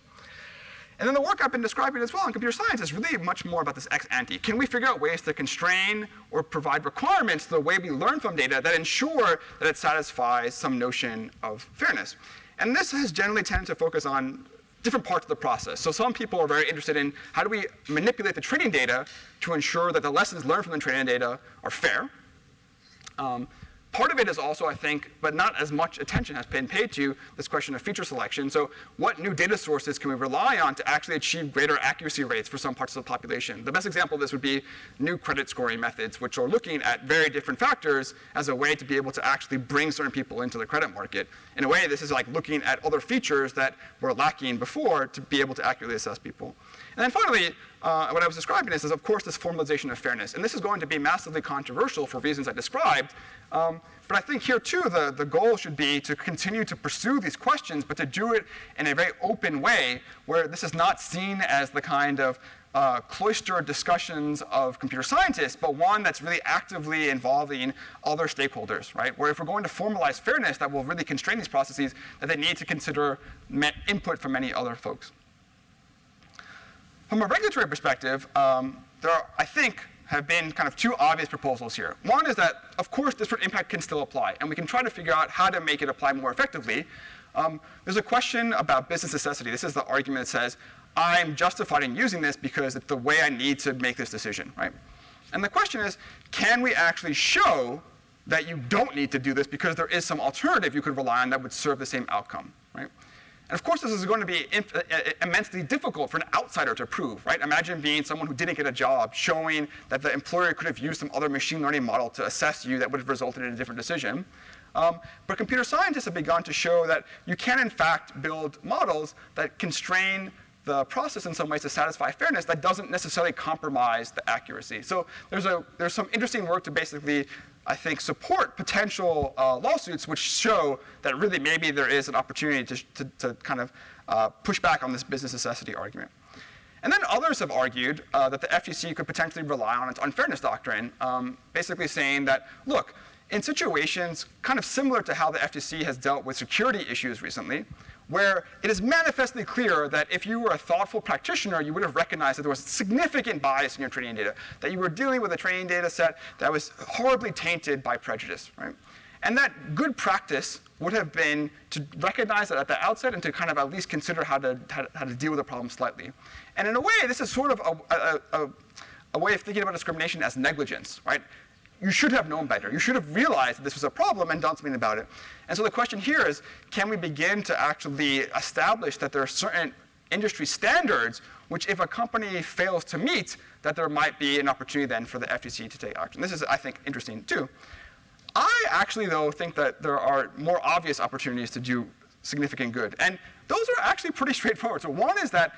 And then the work I've been describing as well in computer science is really much more about this ex ante. Can we figure out ways to constrain or provide requirements to the way we learn from data that ensure that it satisfies some notion of fairness? And this has generally tended to focus on different parts of the process. So some people are very interested in how do we manipulate the training data to ensure that the lessons learned from the training data are fair. Part of it is also, I think, but not as much attention has been paid to this question of feature selection. So what new data sources can we rely on to actually achieve greater accuracy rates for some parts of the population? The best example of this would be new credit scoring methods, which are looking at very different factors as a way to be able to actually bring certain people into the credit market. In a way, this is like looking at other features that were lacking before to be able to accurately assess people. And then finally, what I was describing is, of course, this formalization of fairness. And this is going to be massively controversial for reasons I described. But I think here, too, the goal should be to continue to pursue these questions, but to do it in a very open way, where this is not seen as the kind of cloistered discussions of computer scientists, but one that's really actively involving other stakeholders, right? Where if we're going to formalize fairness that will really constrain these processes, that they need to consider input from many other folks. From a regulatory perspective, there are, I think, have been kind of two obvious proposals here. One is that, of course, disparate impact can still apply, and we can try to figure out how to make it apply more effectively. There's a question about business necessity. This is the argument that says, I'm justified in using this because it's the way I need to make this decision, right? And the question is, can we actually show that you don't need to do this because there is some alternative you could rely on that would serve the same outcome, right? And of course, this is going to be immensely difficult for an outsider to prove, right? Imagine being someone who didn't get a job, showing that the employer could have used some other machine learning model to assess you that would have resulted in a different decision. But computer scientists have begun to show that you can, in fact, build models that constrain the process in some ways to satisfy fairness that doesn't necessarily compromise the accuracy. So there's some interesting work to basically, I think, support potential lawsuits which show that really maybe there is an opportunity to kind of push back on this business necessity argument. And then others have argued that the FTC could potentially rely on its unfairness doctrine, basically saying that, look, in situations kind of similar to how the FTC has dealt with security issues recently, where it is manifestly clear that if you were a thoughtful practitioner, you would have recognized that there was significant bias in your training data, that you were dealing with a training data set that was horribly tainted by prejudice, right? And that good practice would have been to recognize that at the outset and to kind of at least consider how to deal with the problem slightly. And in a way, this is sort of a way of thinking about discrimination as negligence, right? You should have known better. You should have realized that this was a problem and done something about it. And so the question here is, can we begin to actually establish that there are certain industry standards which, if a company fails to meet, that there might be an opportunity then for the FTC to take action. This is, I think, interesting too. I actually, though, think that there are more obvious opportunities to do significant good. And those are actually pretty straightforward. So one is that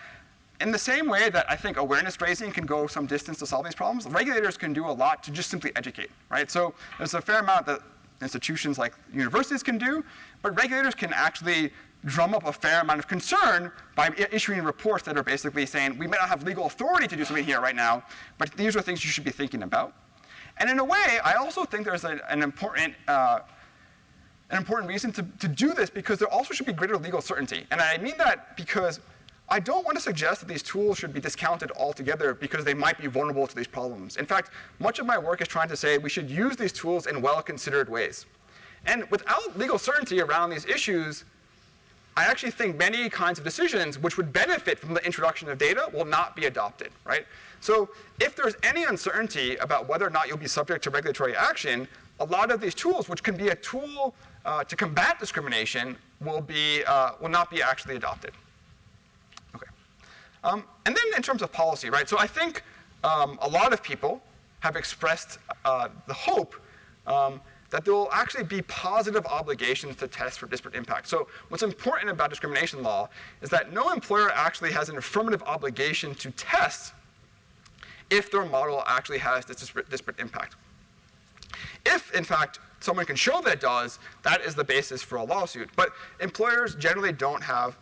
in the same way that I think awareness raising can go some distance to solve these problems, regulators can do a lot to just simply educate, right? So there's a fair amount that institutions like universities can do, but regulators can actually drum up a fair amount of concern by issuing reports that are basically saying, we may not have legal authority to do something here right now, but these are things you should be thinking about. And in a way, I also think there's an important reason to do this, because there also should be greater legal certainty. And I mean that because I don't want to suggest that these tools should be discounted altogether because they might be vulnerable to these problems. In fact, much of my work is trying to say we should use these tools in well-considered ways. And without legal certainty around these issues, I actually think many kinds of decisions which would benefit from the introduction of data will not be adopted, right? So if there's any uncertainty about whether or not you'll be subject to regulatory action, a lot of these tools, which can be a tool to combat discrimination, will not be actually adopted. And then in terms of policy, right? So I think a lot of people have expressed the hope that there will actually be positive obligations to test for disparate impact. So what's important about discrimination law is that no employer actually has an affirmative obligation to test if their model actually has this disparate impact. If, in fact, someone can show that it does, that is the basis for a lawsuit. But employers generally don't have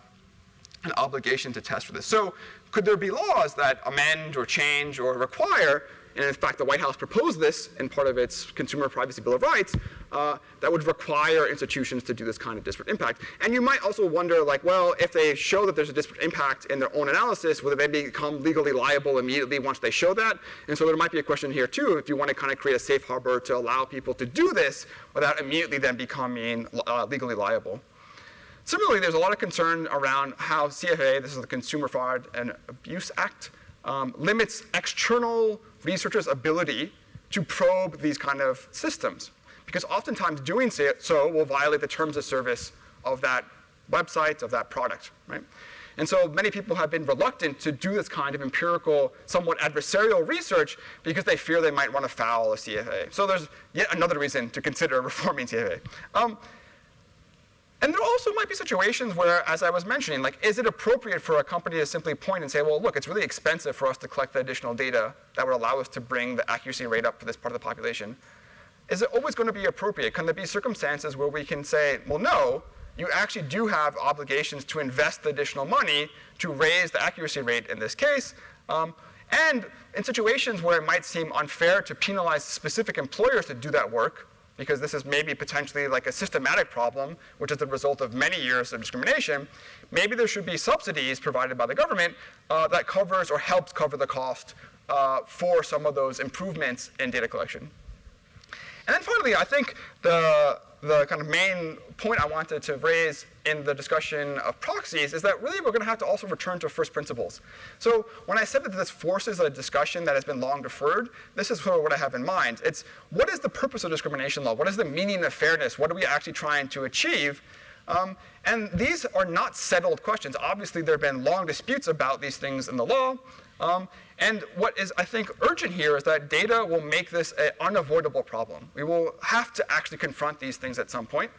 an obligation to test for this. So could there be laws that amend or change or require, and in fact the White House proposed this in part of its Consumer Privacy Bill of Rights, that would require institutions to do this kind of disparate impact? And you might also wonder, like, well, if they show that there's a disparate impact in their own analysis, will they become legally liable immediately once they show that? And so there might be a question here too, if you want to kind of create a safe harbor to allow people to do this without immediately then becoming legally liable. Similarly, there's a lot of concern around how CFA, this is the Consumer Fraud and Abuse Act, limits external researchers' ability to probe these kind of systems. Because oftentimes doing so will violate the terms of service of that website, of that product, right? And so many people have been reluctant to do this kind of empirical, somewhat adversarial research because they fear they might run afoul of CFA. So there's yet another reason to consider reforming CFA. And there also might be situations where, as I was mentioning, like, is it appropriate for a company to simply point and say, well, look, it's really expensive for us to collect the additional data that would allow us to bring the accuracy rate up for this part of the population? Is it always going to be appropriate? Can there be circumstances where we can say, well, no, you actually do have obligations to invest the additional money to raise the accuracy rate in this case? And in situations where it might seem unfair to penalize specific employers to do that work, because this is maybe potentially like a systematic problem, which is the result of many years of discrimination, maybe there should be subsidies provided by the government that covers or helps cover the cost for some of those improvements in data collection. And then finally, I think the kind of main point I wanted to raise in the discussion of proxies is that really we're going to have to also return to first principles. So when I said that this forces a discussion that has been long deferred, this is sort of what I have in mind. It's, what is the purpose of discrimination law? What is the meaning of fairness? What are we actually trying to achieve? And these are not settled questions. Obviously, there have been long disputes about these things in the law. And what is, I think, urgent here is that data will make this an unavoidable problem. We will have to actually confront these things at some point.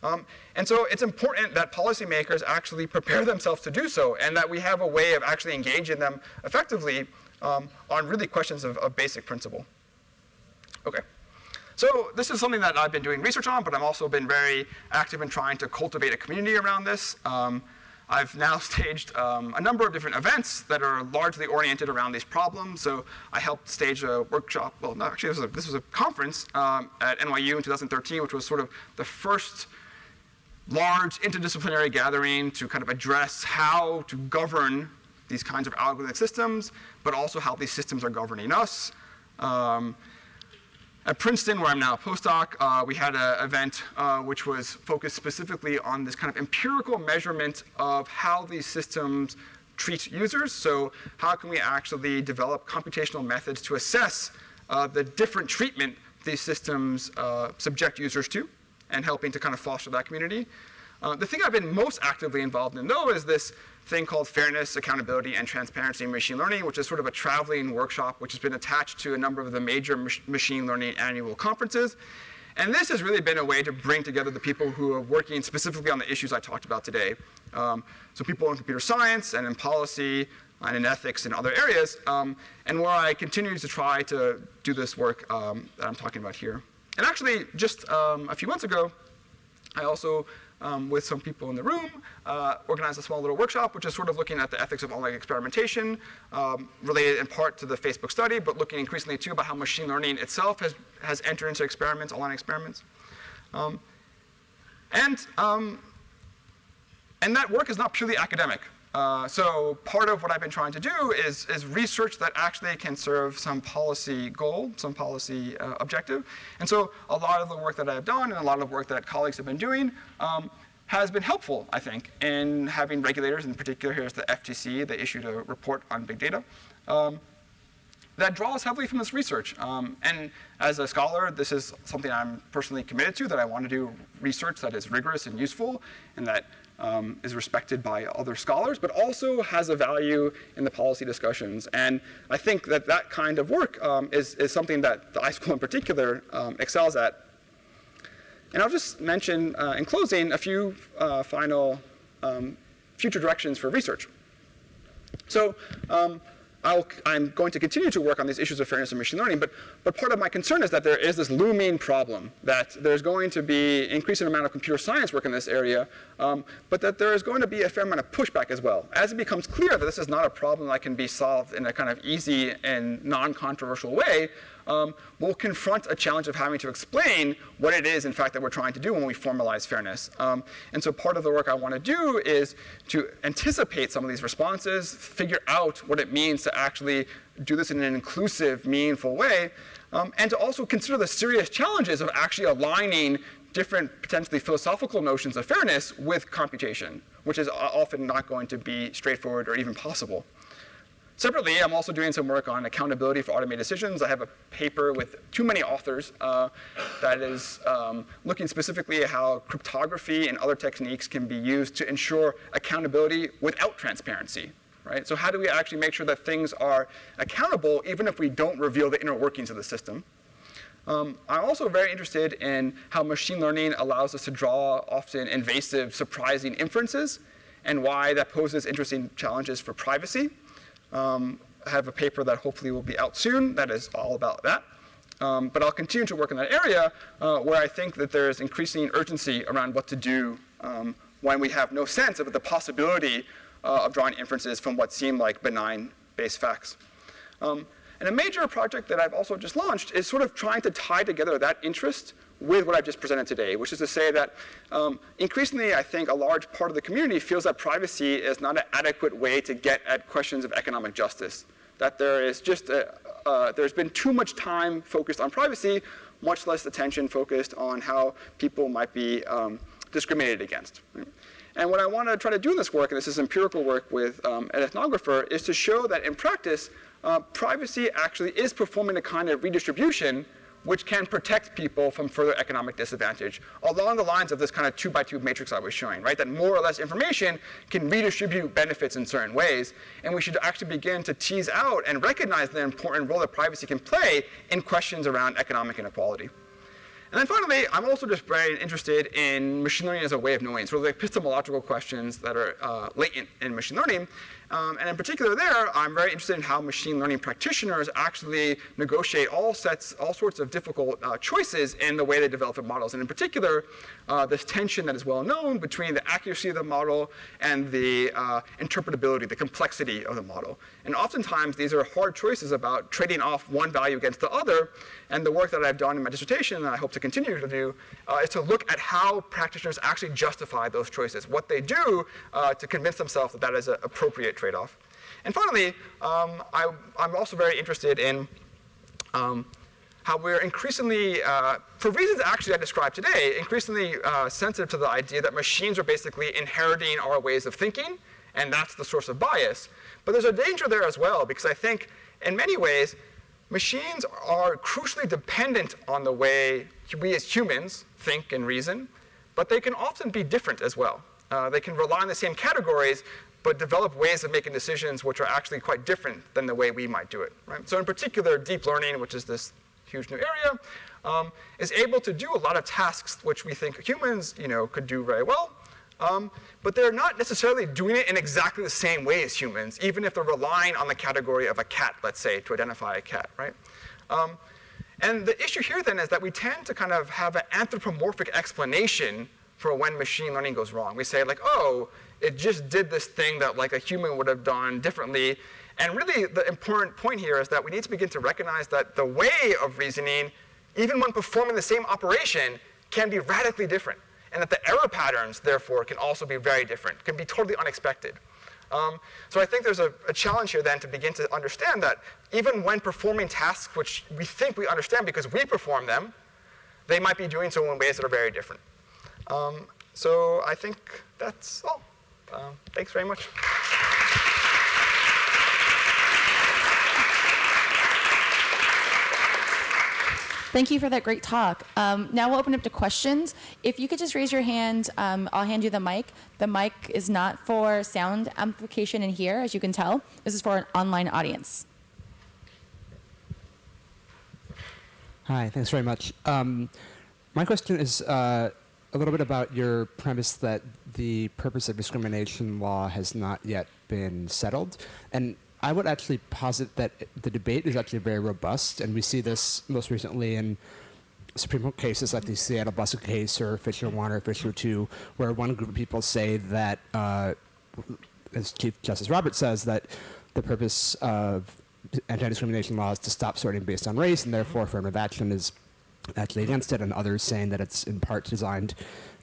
And so it's important that policymakers actually prepare themselves to do so, and that we have a way of actually engaging them effectively on really questions of basic principle. Okay. So this is something that I've been doing research on, but I've also been very active in trying to cultivate a community around this. I've now staged a number of different events that are largely oriented around these problems. So I helped stage a workshop, well, no, actually this was a conference at NYU in 2013, which was sort of the first large interdisciplinary gathering to kind of address how to govern these kinds of algorithmic systems, but also how these systems are governing us. At Princeton, where I'm now a postdoc, we had an event which was focused specifically on this kind of empirical measurement of how these systems treat users. So how can we actually develop computational methods to assess the different treatment these systems subject users to, and helping to kind of foster that community. The thing I've been most actively involved in, though, is this thing called Fairness, Accountability, and Transparency in Machine Learning, which is sort of a traveling workshop which has been attached to a number of the major machine learning annual conferences. And this has really been a way to bring together the people who are working specifically on the issues I talked about today. So people in computer science and in policy and in ethics and other areas, and where I continue to try to do this work that I'm talking about here. And actually, just a few months ago, I also, with some people in the room, organized a small little workshop, which is sort of looking at the ethics of online experimentation, related in part to the Facebook study, but looking increasingly too about how machine learning itself has entered into experiments, online experiments. And that work is not purely academic. So part of what I've been trying to do is research that actually can serve some policy goal, some policy objective. And so a lot of the work that I've done and a lot of work that colleagues have been doing has been helpful, I think, in having regulators, in particular here's the FTC, they issued a report on big data, that draws heavily from this research. And as a scholar, this is something I'm personally committed to, that I want to do research that is rigorous and useful, and that is respected by other scholars, but also has a value in the policy discussions. And I think that that kind of work is something that the iSchool in particular excels at. And I'll just mention, in closing, a few final future directions for research. So I'm going to continue to work on these issues of fairness in machine learning, but part of my concern is that there is this looming problem, that there's going to be increasing amount of computer science work in this area, but that there is going to be a fair amount of pushback as well. As it becomes clear that this is not a problem that can be solved in a kind of easy and non-controversial way, we'll confront a challenge of having to explain what it is, in fact, that we're trying to do when we formalize fairness. And so part of the work I want to do is to anticipate some of these responses, figure out what it means to actually do this in an inclusive, meaningful way, and to also consider the serious challenges of actually aligning different potentially philosophical notions of fairness with computation, which is often not going to be straightforward or even possible. Separately, I'm also doing some work on accountability for automated decisions. I have a paper with too many authors that is looking specifically at how cryptography and other techniques can be used to ensure accountability without transparency. Right? So how do we actually make sure that things are accountable even if we don't reveal the inner workings of the system? I'm also very interested in how machine learning allows us to draw often invasive, surprising inferences, and why that poses interesting challenges for privacy. I have a paper that hopefully will be out soon that is all about that. But I'll continue to work in that area where I think that there is increasing urgency around what to do when we have no sense of the possibility of drawing inferences from what seem like benign base facts. And a major project that I've also just launched is sort of trying to tie together that interest with what I've just presented today, which is to say that increasingly, I think a large part of the community feels that privacy is not an adequate way to get at questions of economic justice. That there is just there's been too much time focused on privacy, much less attention focused on how people might be discriminated against. Right? And what I want to try to do in this work, and this is empirical work with an ethnographer, is to show that in practice, privacy actually is performing a kind of redistribution which can protect people from further economic disadvantage, along the lines of this kind of 2x2 matrix I was showing, right? That more or less information can redistribute benefits in certain ways, and we should actually begin to tease out and recognize the important role that privacy can play in questions around economic inequality. And then finally, I'm also just very interested in machine learning as a way of knowing, sort of the epistemological questions that are latent in machine learning. And in particular there, I'm very interested in how machine learning practitioners actually negotiate all sorts of difficult choices in the way they develop their models. And in particular, this tension that is well known between the accuracy of the model and the interpretability, the complexity of the model. And oftentimes, these are hard choices about trading off one value against the other. And the work that I've done in my dissertation, and I hope to continue to do, is to look at how practitioners actually justify those choices, what they do to convince themselves that that is an appropriate trade-off. And finally, I'm also very interested in how we're increasingly, for reasons actually I described today, increasingly sensitive to the idea that machines are basically inheriting our ways of thinking, and that's the source of bias. But there's a danger there as well, because I think in many ways, machines are crucially dependent on the way we as humans think and reason, but they can often be different as well. They can rely on the same categories, but develop ways of making decisions which are actually quite different than the way we might do it. Right? So in particular, deep learning, which is this huge new area, is able to do a lot of tasks which we think humans could do very well. But they're not necessarily doing it in exactly the same way as humans, even if they're relying on the category of a cat, let's say, to identify a cat, right? And the issue here then is that we tend to kind of have an anthropomorphic explanation for when machine learning goes wrong. We say like, oh, it just did this thing that like a human would have done differently. And really the important point here is that we need to begin to recognize that the way of reasoning, even when performing the same operation, can be radically different. And that the error patterns, therefore, can also be very different, can be totally unexpected. So I think there's a challenge here then to begin to understand that even when performing tasks which we think we understand because we perform them, they might be doing so in ways that are very different. So I think that's all. Thanks very much. Thank you for that great talk. Now we'll open up to questions. If you could just raise your hand, I'll hand you the mic. The mic is not for sound amplification in here, as you can tell. This is for an online audience. Hi, thanks very much. My question is a little bit about your premise that the purpose of discrimination law has not yet been settled. And I would actually posit that the debate is actually very robust, and we see this most recently in Supreme Court cases like the Seattle Busser case or Fisher 1 or Fisher 2, where one group of people say that, as Chief Justice Roberts says, that the purpose of anti-discrimination law is to stop sorting based on race, and therefore affirmative action is actually against it, and others saying that it's in part designed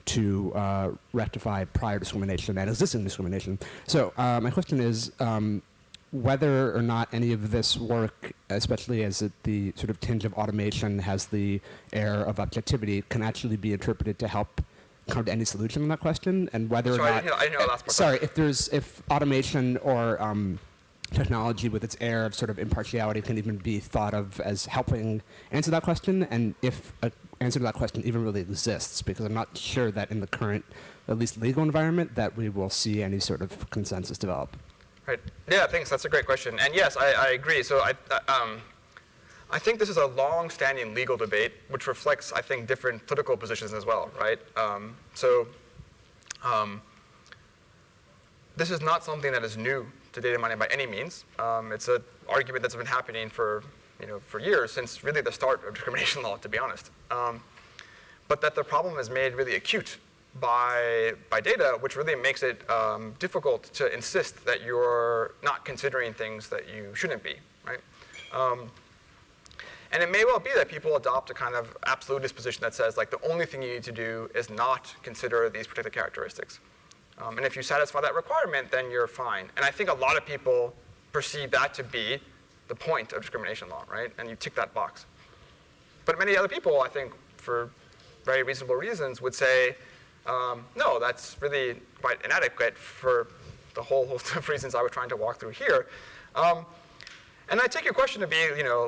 to rectify prior discrimination and existing discrimination. So my question is, whether or not any of this work, especially as the sort of tinge of automation has the air of objectivity, can actually be interpreted to help come to any solution on that question, and whether or not, I didn't know the last part. Sorry, if automation or technology with its air of sort of impartiality can even be thought of as helping answer that question, and if an answer to that question even really exists, because I'm not sure that in the current, at least legal environment, that we will see any sort of consensus develop. Right. Yeah, thanks. That's a great question. And yes, I agree. So I think this is a long-standing legal debate, which reflects, I think, different political positions as well, right? This is not something that is new to data mining by any means. It's an argument that's been happening for years, since really the start of discrimination law, to be honest. But that the problem is made really acute by data, which really makes it difficult to insist that you're not considering things that you shouldn't be, right? And it may well be that people adopt a kind of absolutist position that says, like, the only thing you need to do is not consider these protected characteristics. And if you satisfy that requirement, then you're fine. And I think a lot of people perceive that to be the point of discrimination law, right? And you tick that box. But many other people, I think, for very reasonable reasons, would say, no, that's really quite inadequate for the whole host of reasons I was trying to walk through here. And I take your question to be,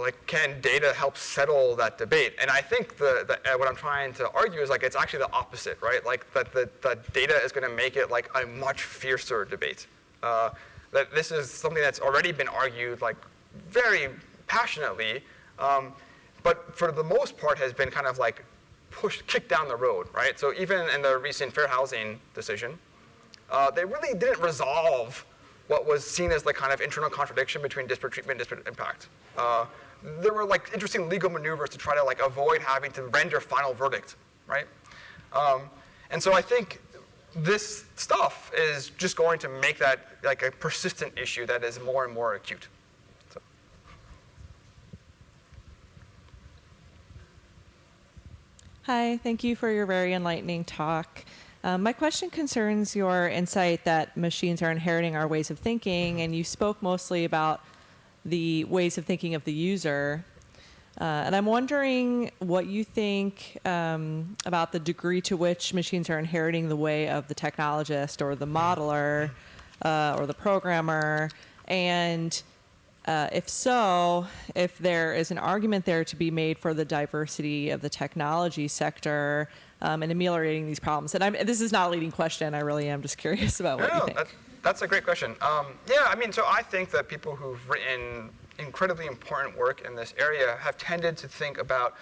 like, can data help settle that debate? And I think what I'm trying to argue is, like, it's actually the opposite, right? Like, that the data is going to make it, like, a much fiercer debate. That this is something that's already been argued, like, very passionately, but for the most part has been kind of, like, kicked down the road, right? So even in the recent fair housing decision, they really didn't resolve what was seen as the kind of internal contradiction between disparate treatment and disparate impact. There were like interesting legal maneuvers to try to like avoid having to render final verdict, right? And so I think this stuff is just going to make that like a persistent issue that is more and more acute. So. Hi, thank you for your very enlightening talk. My question concerns your insight that machines are inheriting our ways of thinking, and you spoke mostly about the ways of thinking of the user. And I'm wondering what you think about the degree to which machines are inheriting the way of the technologist or the modeler or the programmer, and if so, if there is an argument there to be made for the diversity of the technology sector in ameliorating these problems. And this is not a leading question. I really am just curious about what you think. That's a great question. Yeah, I mean, so I think that people who've written incredibly important work in this area have tended to think about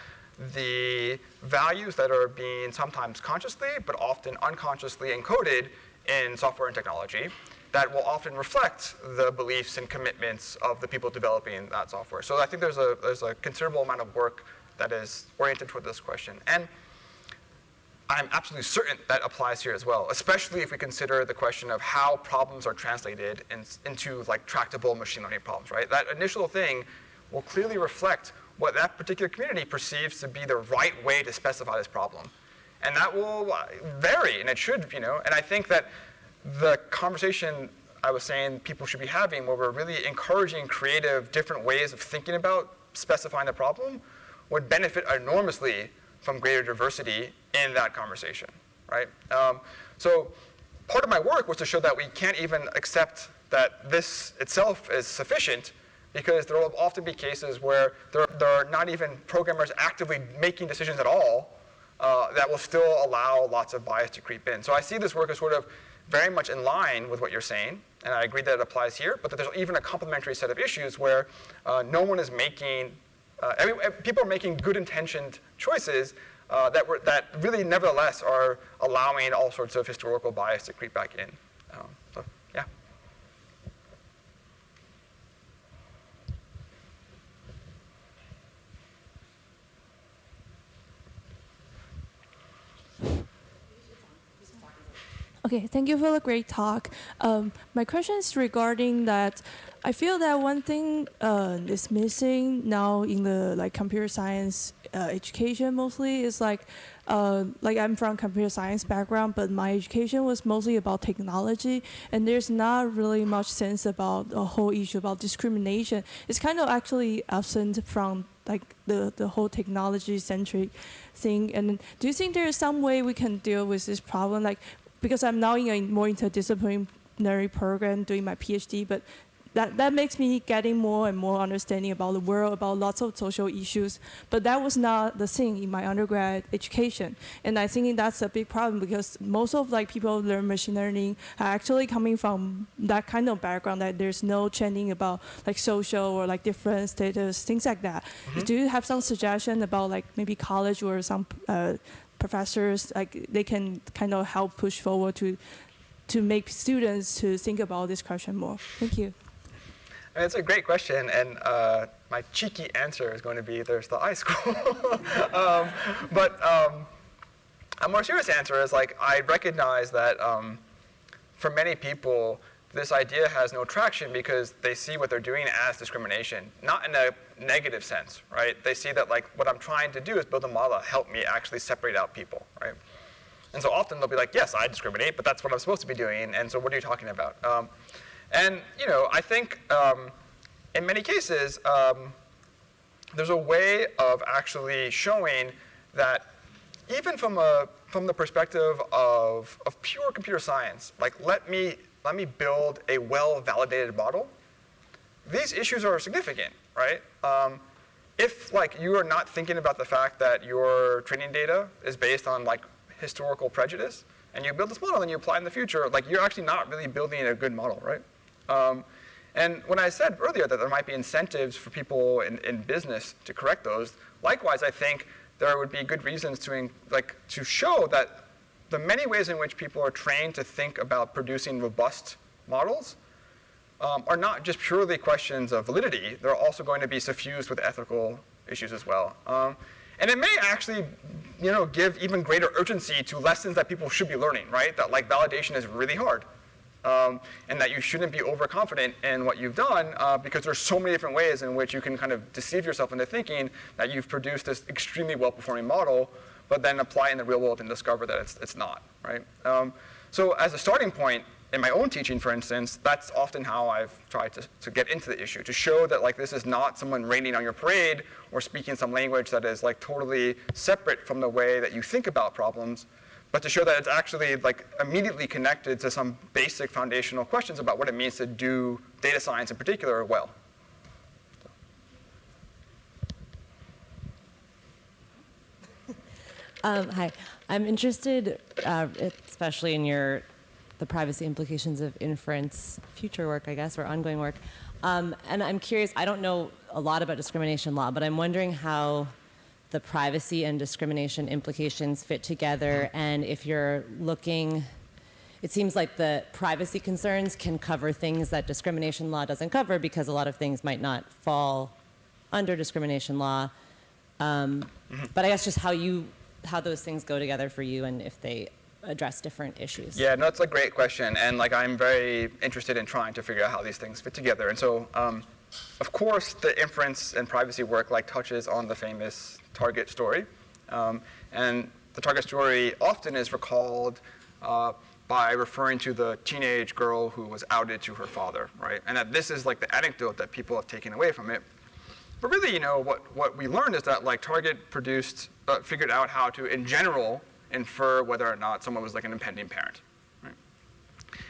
the values that are being sometimes consciously, but often unconsciously encoded in software and technology that will often reflect the beliefs and commitments of the people developing that software. So I think there's a considerable amount of work that is oriented toward this question. And I'm absolutely certain that applies here as well, especially if we consider the question of how problems are translated into like tractable machine learning problems, right? That initial thing will clearly reflect what that particular community perceives to be the right way to specify this problem. And that will vary, and it should, you know, and I think that the conversation I was saying people should be having, where we're really encouraging creative, different ways of thinking about specifying the problem, would benefit enormously from greater diversity in that conversation, right? So part of my work was to show that we can't even accept that this itself is sufficient, because there will often be cases where there are not even programmers actively making decisions at all that will still allow lots of bias to creep in. So I see this work as sort of very much in line with what you're saying, and I agree that it applies here, but that there's even a complementary set of issues where no one is making, people are making good-intentioned choices that really nevertheless are allowing all sorts of historical bias to creep back in. So, yeah. Okay, thank you for the great talk. My question is regarding that. I feel that one thing is missing now in the computer science education mostly is like I'm from computer science background, but my education was mostly about technology, and there's not really much sense about the whole issue about discrimination. It's kind of actually absent from the whole technology-centric thing. And do you think there is some way we can deal with this problem? Because I'm now in a more interdisciplinary program doing my PhD, but that makes me getting more and more understanding about the world, about lots of social issues. But that was not the thing in my undergrad education. And I think that's a big problem, because most of people learn machine learning are actually coming from that kind of background, that there's no training about social or different status, things like that. Mm-hmm. Do you have some suggestion about maybe college or some professors, they can kind of help push forward to make students to think about this question more? Thank you. It's a great question, and my cheeky answer is going to be there's the iSchool. But a more serious answer is I recognize that for many people, this idea has no traction because they see what they're doing as discrimination, not in a negative sense, right? They see that what I'm trying to do is build a model to help me actually separate out people, right? And so often they'll be like, yes, I discriminate, but that's what I'm supposed to be doing, and so what are you talking about? And I think in many cases, there's a way of actually showing that even from the perspective of pure computer science, let me build a well-validated model. These issues are significant, right? If you are not thinking about the fact that your training data is based on historical prejudice, and you build this model and you apply in the future, you're actually not really building a good model, right? And when I said earlier that there might be incentives for people in business to correct those, likewise, I think there would be good reasons to show that the many ways in which people are trained to think about producing robust models are not just purely questions of validity. They're also going to be suffused with ethical issues as well. And it may actually, give even greater urgency to lessons that people should be learning, right? That like validation is really hard. And that you shouldn't be overconfident in what you've done because there's so many different ways in which you can kind of deceive yourself into thinking that you've produced this extremely well-performing model, but then apply it in the real world and discover that it's not, right? So as a starting point, in my own teaching, for instance, that's often how I've tried to get into the issue, to show that like this is not someone raining on your parade or speaking some language that is like totally separate from the way that you think about problems, but to show that it's actually like immediately connected to some basic foundational questions about what it means to do data science in particular well. Hi, I'm interested, especially in the privacy implications of inference future work, I guess, or ongoing work. And I'm curious, I don't know a lot about discrimination law, but I'm wondering how the privacy and discrimination implications fit together, and if you're looking, it seems like the privacy concerns can cover things that discrimination law doesn't cover because a lot of things might not fall under discrimination law. But I guess just how those things go together for you and if they address different issues. Yeah, no, that's a great question, and like I'm very interested in trying to figure out how these things fit together. And so, of course, the inference and privacy work like touches on the famous Target story, and the Target story often is recalled by referring to the teenage girl who was outed to her father, right? And that this is like the anecdote that people have taken away from it. But really, what we learned is that like Target figured out how to, in general, infer whether or not someone was like an impending parent, right?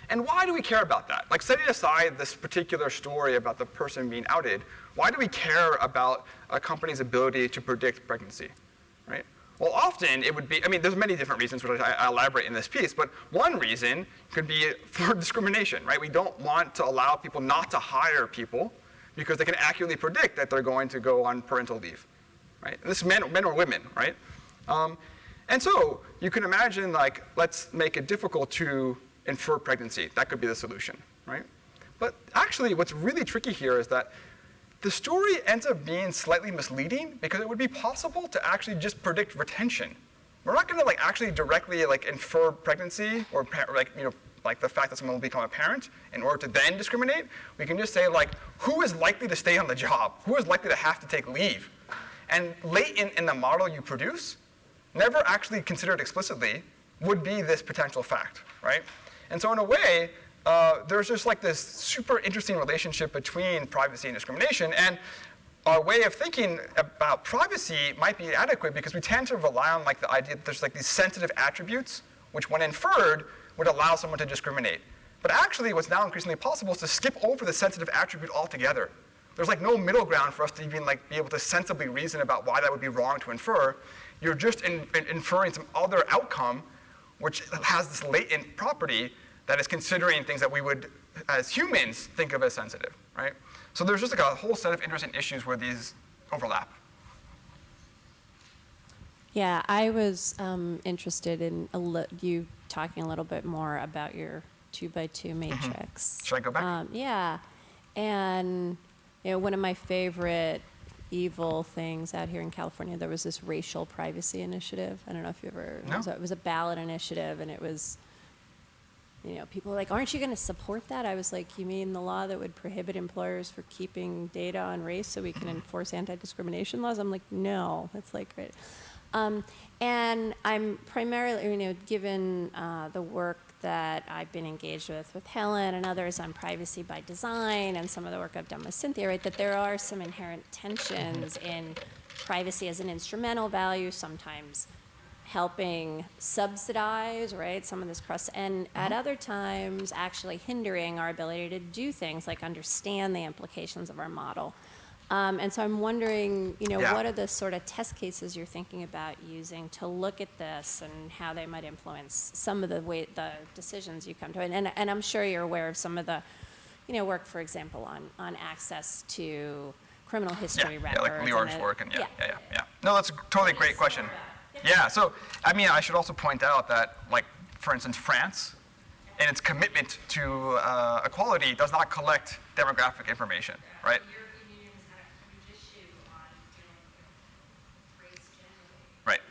And why do we care about that? Like setting aside this particular story about the person being outed, why do we care about a company's ability to predict pregnancy, right? Well, often it would be, there's many different reasons which I elaborate in this piece, but one reason could be for discrimination, right? We don't want to allow people not to hire people because they can accurately predict that they're going to go on parental leave, right? And this is men or women, right? And so you can imagine, like, let's make it difficult to infer pregnancy. That could be the solution, right? But actually, what's really tricky here is that the story ends up being slightly misleading because it would be possible to actually just predict retention. We're not going to like actually directly like infer pregnancy or like the fact that someone will become a parent in order to then discriminate. We can just say like, who is likely to stay on the job? Who is likely to have to take leave? And latent in the model you produce, never actually considered explicitly, would be this potential fact, right? And so in a way, there's just like this super interesting relationship between privacy and discrimination, and our way of thinking about privacy might be adequate because we tend to rely on like the idea that there's like these sensitive attributes which when inferred would allow someone to discriminate. But actually what's now increasingly possible is to skip over the sensitive attribute altogether. There's like no middle ground for us to even like be able to sensibly reason about why that would be wrong to infer. You're just inferring some other outcome which has this latent property that is considering things that we would, as humans, think of as sensitive, right? So there's just like a whole set of interesting issues where these overlap. Yeah, I was interested in you talking a little bit more about your 2x2 matrix. Should I go back? Yeah, and one of my favorite evil things out here in California, there was this racial privacy initiative. I don't know if you ever, No. it was a ballot initiative, and it was, people were like, aren't you going to support that? I was like, you mean the law that would prohibit employers for keeping data on race so we can enforce anti-discrimination laws? I'm like, no, that's like, right. And I'm primarily, given the work that I've been engaged with Helen and others on privacy by design and some of the work I've done with Cynthia, right, that there are some inherent tensions in privacy as an instrumental value, sometimes helping subsidize, right, some of this cross, and at other times actually hindering our ability to do things like understand the implications of our model. And so I'm wondering, what are the sort of test cases you're thinking about using to look at this and how they might influence some of the decisions you come to? And I'm sure you're aware of some of the, work, for example, on access to criminal history records. Yeah, like Lior's and work, and yeah. No, that's a totally great question. Yeah, so, I mean, I should also point out that, like, for instance, France, in its commitment to equality, does not collect demographic information, right? Right.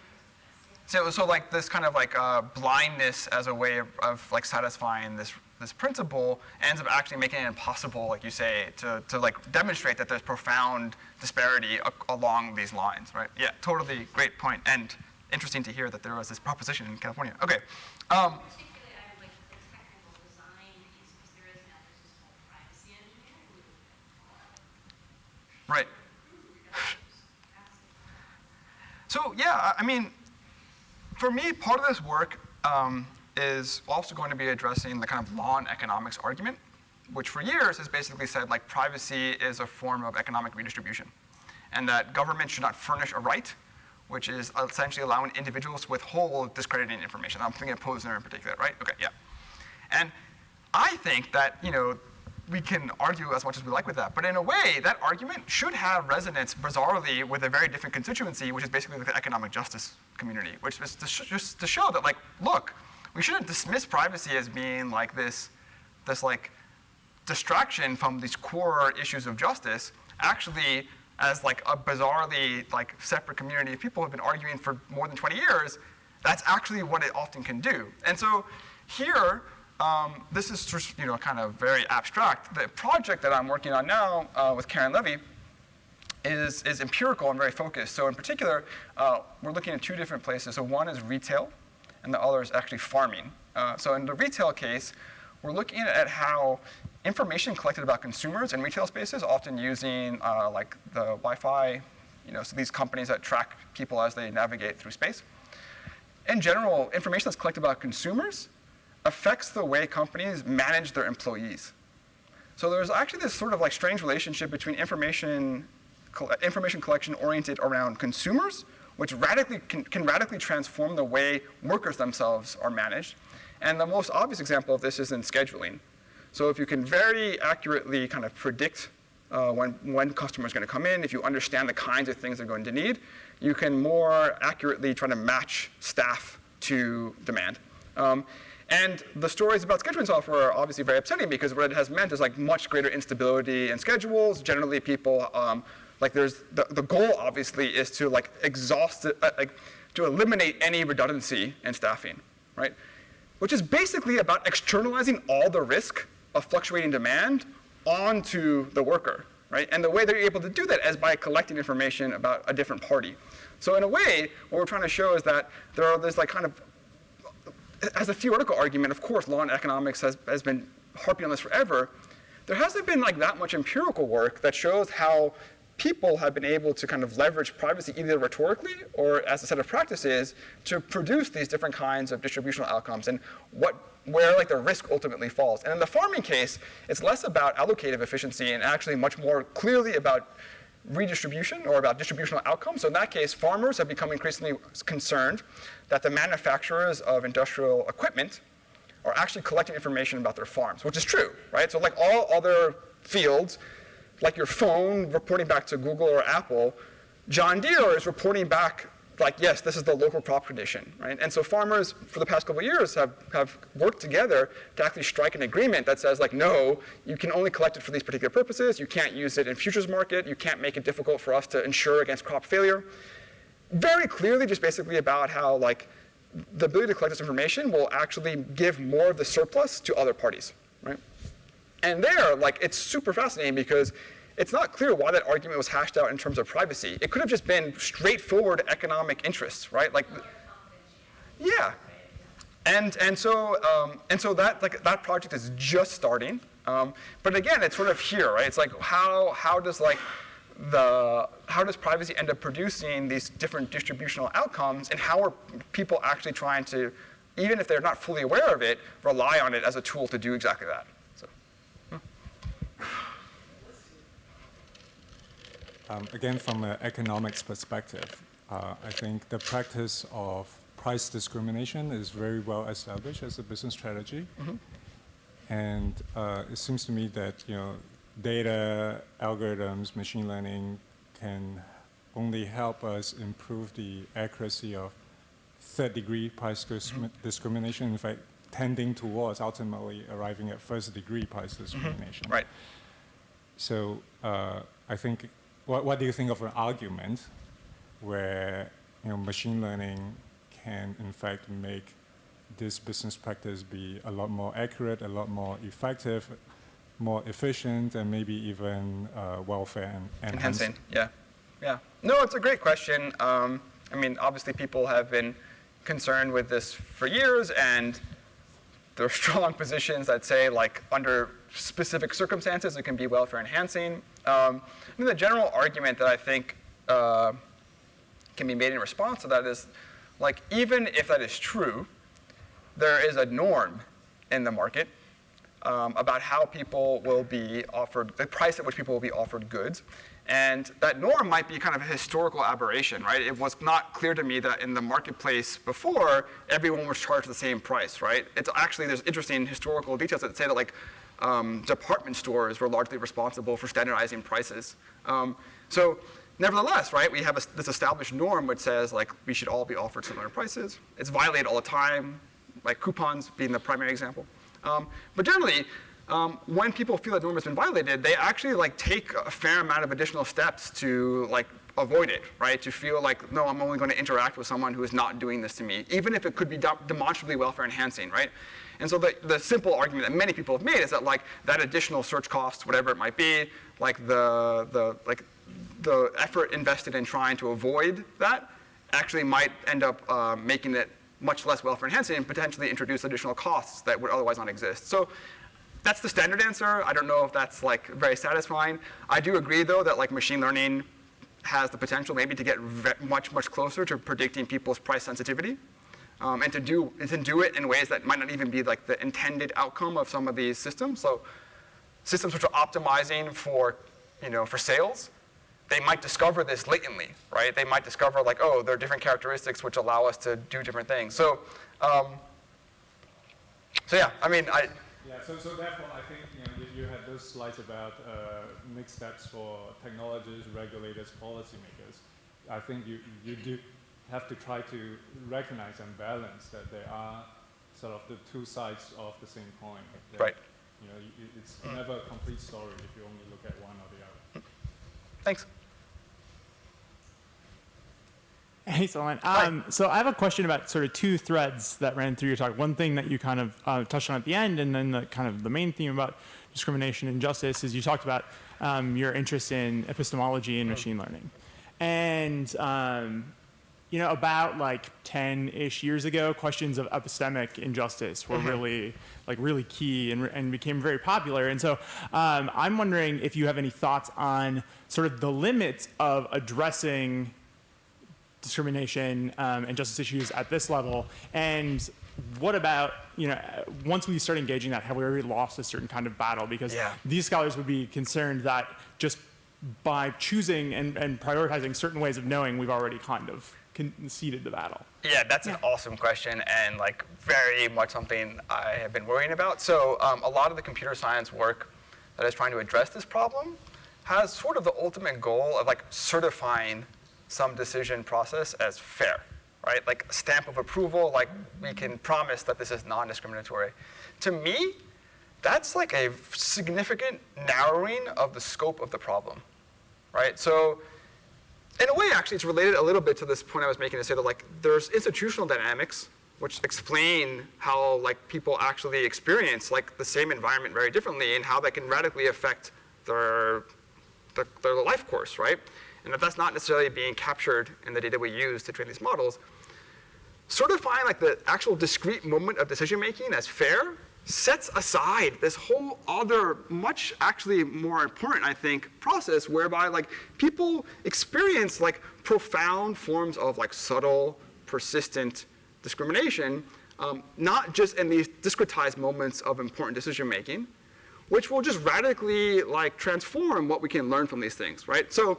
So like this kind of like blindness as a way of like satisfying this principle ends up actually making it impossible, like you say, to like demonstrate that there's profound disparity along these lines, right? Yeah, totally great point, and interesting to hear that there was this proposition in California. Okay. Particularly, I would like the technical design piece, because there is now this is called privacy engineering. Right. So yeah, I mean, for me, part of this work is also going to be addressing the kind of law and economics argument, which for years has basically said like privacy is a form of economic redistribution, and that government should not furnish a right, which is essentially allowing individuals to withhold discrediting information. I'm thinking of Posner in particular, right? Okay, yeah. And I think that, you know, we can argue as much as we like with that, but in a way, that argument should have resonance, bizarrely, with a very different constituency, which is basically the economic justice community, which is just to show that, like, look, we shouldn't dismiss privacy as being like this like distraction from these core issues of justice. Actually, as like a bizarrely like separate community of people who have been arguing for more than 20 years, that's actually what it often can do. And so here, this is just, you know, kind of very abstract. The project that I'm working on now with Karen Levy is empirical and very focused. So in particular, we're looking at two different places. So one is retail, and the other is actually farming. So in the retail case, we're looking at how information collected about consumers in retail spaces, often using like the Wi-Fi, you know, so these companies that track people as they navigate through space. In general, information that's collected about consumers affects the way companies manage their employees. So there's actually this sort of like strange relationship between information collection oriented around consumers, which can radically transform the way workers themselves are managed. And the most obvious example of this is in scheduling. So if you can very accurately kind of predict when customers are going to come in, if you understand the kinds of things they're going to need, you can more accurately try to match staff to demand. And the stories about scheduling software are obviously very upsetting, because what it has meant is like much greater instability in schedules. Generally, people like there's the goal obviously is to like exhaust it, to eliminate any redundancy in staffing, right? Which is basically about externalizing all the risk of fluctuating demand onto the worker, right? And the way they're able to do that is by collecting information about a different party. So in a way, what we're trying to show is that there's like kind of, as a theoretical argument, of course, law and economics has been harping on this forever. There hasn't been like that much empirical work that shows how people have been able to kind of leverage privacy either rhetorically or as a set of practices to produce these different kinds of distributional outcomes, and where like the risk ultimately falls. And in the farming case, it's less about allocative efficiency and actually much more clearly about redistribution or about distributional outcomes. So in that case, farmers have become increasingly concerned that the manufacturers of industrial equipment are actually collecting information about their farms, which is true, right? So like all other fields, like your phone reporting back to Google or Apple, John Deere is reporting back like, yes, this is the local crop condition, right? And so farmers, for the past couple of years, have worked together to actually strike an agreement that says, like, no, you can only collect it for these particular purposes. You can't use it in futures market. You can't make it difficult for us to insure against crop failure. Very clearly, just basically about how, like, the ability to collect this information will actually give more of the surplus to other parties, right? And there, like, it's super fascinating because it's not clear why that argument was hashed out in terms of privacy. It could have just been straightforward economic interests, right? Like, yeah. And so that project is just starting. But again, it's sort of here, right? It's like how does privacy end up producing these different distributional outcomes, and how are people actually trying to, even if they're not fully aware of it, rely on it as a tool to do exactly that? Again, from an economics perspective, I think the practice of price discrimination is very well established as a business strategy. Mm-hmm. And it seems to me that, you know, data, algorithms, machine learning can only help us improve the accuracy of third-degree price discrimination, in fact, tending towards ultimately arriving at first-degree price discrimination. Right. So I think, what do you think of an argument where machine learning can, in fact, make this business practice be a lot more accurate, a lot more effective, more efficient, and maybe even welfare enhancing? Yeah. Yeah. No, it's a great question. I mean, obviously people have been concerned with this for years, and there are strong positions that say, like, under specific circumstances, it can be welfare enhancing. I mean, the general argument that I think can be made in response to that is, like, even if that is true, there is a norm in the market about how people will be offered, the price at which people will be offered goods. And that norm might be kind of a historical aberration, right? It was not clear to me that in the marketplace before, everyone was charged the same price, right? It's actually, there's interesting historical details that say that, like, department stores were largely responsible for standardizing prices. So nevertheless, right, we have this established norm which says, like, we should all be offered similar prices. It's violated all the time, like coupons being the primary example. But generally, when people feel that norm has been violated, they actually, like, take a fair amount of additional steps to, like, avoid it, right? To feel like, no, I'm only going to interact with someone who is not doing this to me, even if it could be demonstrably welfare enhancing, right? And so the simple argument that many people have made is that, like, that additional search cost, whatever it might be, like the effort invested in trying to avoid that actually might end up making it much less welfare enhancing and potentially introduce additional costs that would otherwise not exist. So that's the standard answer. I don't know if that's, like, very satisfying. I do agree, though, that, like, machine learning has the potential maybe to get much closer to predicting people's price sensitivity, and to do it in ways that might not even be, like, the intended outcome of some of these systems. So systems which are optimizing for, for sales, they might discover this latently, right? They might discover, like, oh, there are different characteristics which allow us to do different things. So, so yeah, I mean, Yeah, so therefore, I think you had those slides about next steps for technologists, regulators, policymakers. I think you do have to try to recognize and balance that there are sort of the two sides of the same coin. Right. It's never a complete story if you only look at one or the other. Thanks. Hey, Solon. So I have a question about sort of two threads that ran through your talk. One thing that you kind of touched on at the end, and then the main theme about discrimination and justice is you talked about your interest in epistemology and machine learning. And about like 10-ish years ago, questions of epistemic injustice were really key and became very popular. And so I'm wondering if you have any thoughts on sort of the limits of addressing discrimination and justice issues at this level, and what about, once we start engaging that, have we already lost a certain kind of battle? Because these scholars would be concerned that just by choosing and prioritizing certain ways of knowing, we've already kind of conceded the battle. Yeah, that's an awesome question, and, like, very much something I have been worrying about. So a lot of the computer science work that is trying to address this problem has sort of the ultimate goal of, like, certifying some decision process as fair, right? Like a stamp of approval, like we can promise that this is non-discriminatory. To me, that's like a significant narrowing of the scope of the problem, right? So in a way, actually, it's related a little bit to this point I was making to say that, like, there's institutional dynamics which explain how, like, people actually experience, like, the same environment very differently and how that can radically affect their life course, right? And if that's not necessarily being captured in the data we use to train these models, certifying, like, the actual discrete moment of decision making as fair sets aside this whole other, much actually more important, I think, process whereby, like, people experience, like, profound forms of, like, subtle, persistent discrimination, not just in these discretized moments of important decision making, which will just radically, like, transform what we can learn from these things, right? So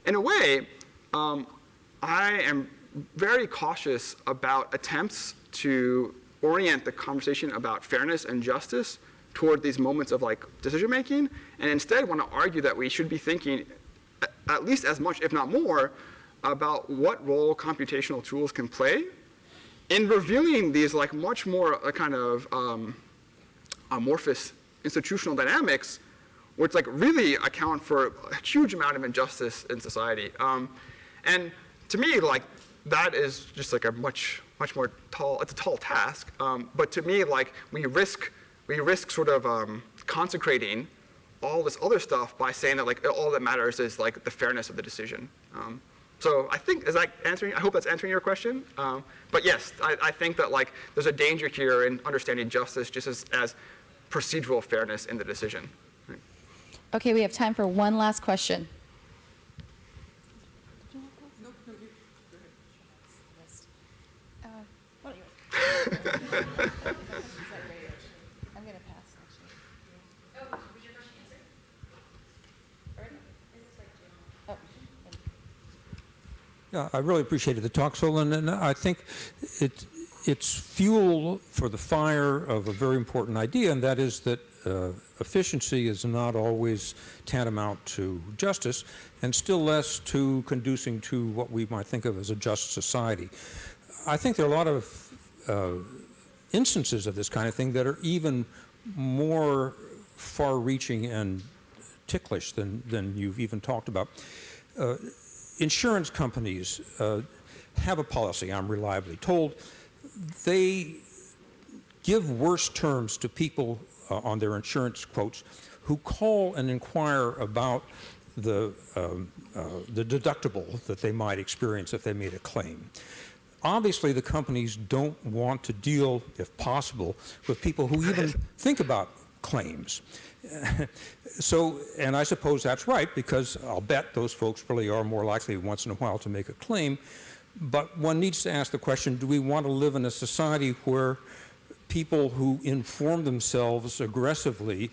in a way, I am very cautious about attempts to orient the conversation about fairness and justice toward these moments of like decision making, and instead want to argue that we should be thinking at least as much, if not more, about what role computational tools can play in revealing these like much more kind of amorphous institutional dynamics, which like really account for a huge amount of injustice in society. And to me, like that is just like a much more tall. It's a tall task. But to me, like we risk sort of consecrating all this other stuff by saying that like all that matters is like the fairness of the decision. So I think, is that answering, I hope that's answering your question. But yes, I think that like there's a danger here in understanding justice just as procedural fairness in the decision. Right. Okay, we have time for one last question. I'm going to pass, actually. Oh, was your question answered? Already? Is this like Jim? Oh, thank you. Yeah, I really appreciated the talk, Solon, and I think it's fuel for the fire of a very important idea, and that is that efficiency is not always tantamount to justice, and still less to conducing to what we might think of as a just society. I think there are a lot of instances of this kind of thing that are even more far-reaching and ticklish than you've even talked about. Insurance companies have a policy, I'm reliably told. They give worse terms to people on their insurance quotes who call and inquire about the deductible that they might experience if they made a claim. Obviously, the companies don't want to deal, if possible, with people who even think about claims. So, and I suppose that's right, because I'll bet those folks really are more likely once in a while to make a claim. But one needs to ask the question, do we want to live in a society where people who inform themselves aggressively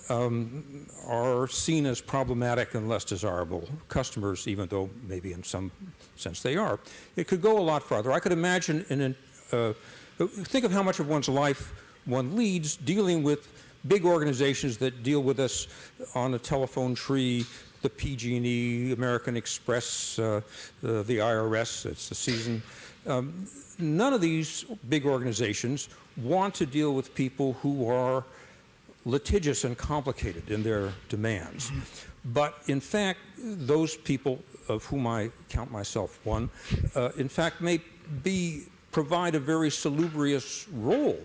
are seen as problematic and less desirable customers, even though maybe in some sense they are? It could go a lot farther. I could imagine, think of how much of one's life one leads dealing with big organizations that deal with us on a telephone tree, the PG&E, American Express, the IRS, it's the season. None of these big organizations want to deal with people who are litigious and complicated in their demands. But in fact, those people, of whom I count myself one, in fact may provide a very salubrious role.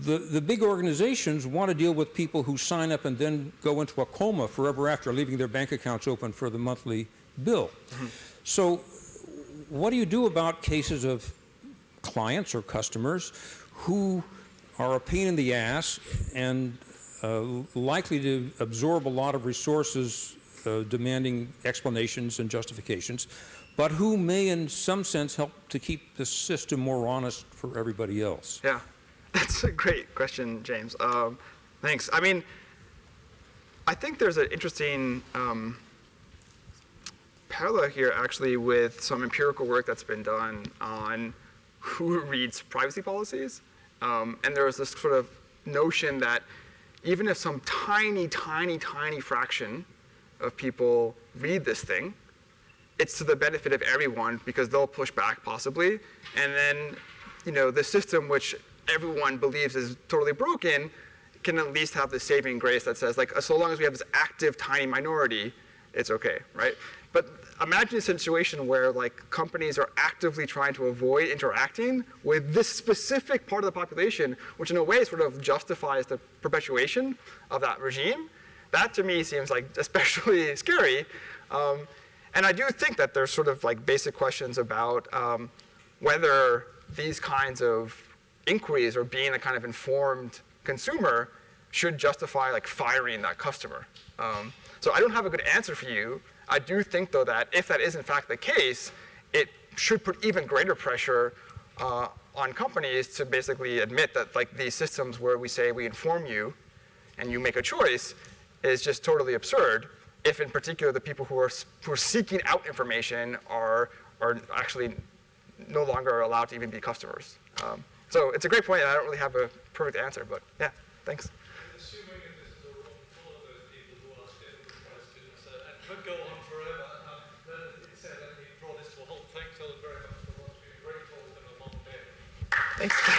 The big organizations want to deal with people who sign up and then go into a coma forever after, leaving their bank accounts open for the monthly bill. So what do you do about cases of clients or customers who are a pain in the ass and likely to absorb a lot of resources demanding explanations and justifications, but who may in some sense help to keep the system more honest for everybody else? Yeah. That's a great question, James. Thanks. I mean, I think there's an interesting parallel here, actually, with some empirical work that's been done on who reads privacy policies. And there was this sort of notion that even if some tiny, tiny, tiny fraction of people read this thing, it's to the benefit of everyone because they'll push back possibly. And then, you know, the system which everyone believes is totally broken can at least have the saving grace that says, like, so long as we have this active tiny minority, it's okay, right? But imagine a situation where like companies are actively trying to avoid interacting with this specific part of the population, which in a way sort of justifies the perpetuation of that regime. That to me seems like especially scary. And I do think that there's sort of like basic questions about whether these kinds of inquiries or being a kind of informed consumer should justify like firing that customer. So I don't have a good answer for you. I do think though that if that is in fact the case, it should put even greater pressure on companies to basically admit that like these systems where we say we inform you and you make a choice is just totally absurd, if in particular the people who are seeking out information are actually no longer allowed to even be customers. So it's a great point, and I don't really have a perfect answer, but yeah, thanks. could go on forever. Instead, let me draw this to a halt. Thanks, Solon, very much for what's been a great talk and a long day. Thanks.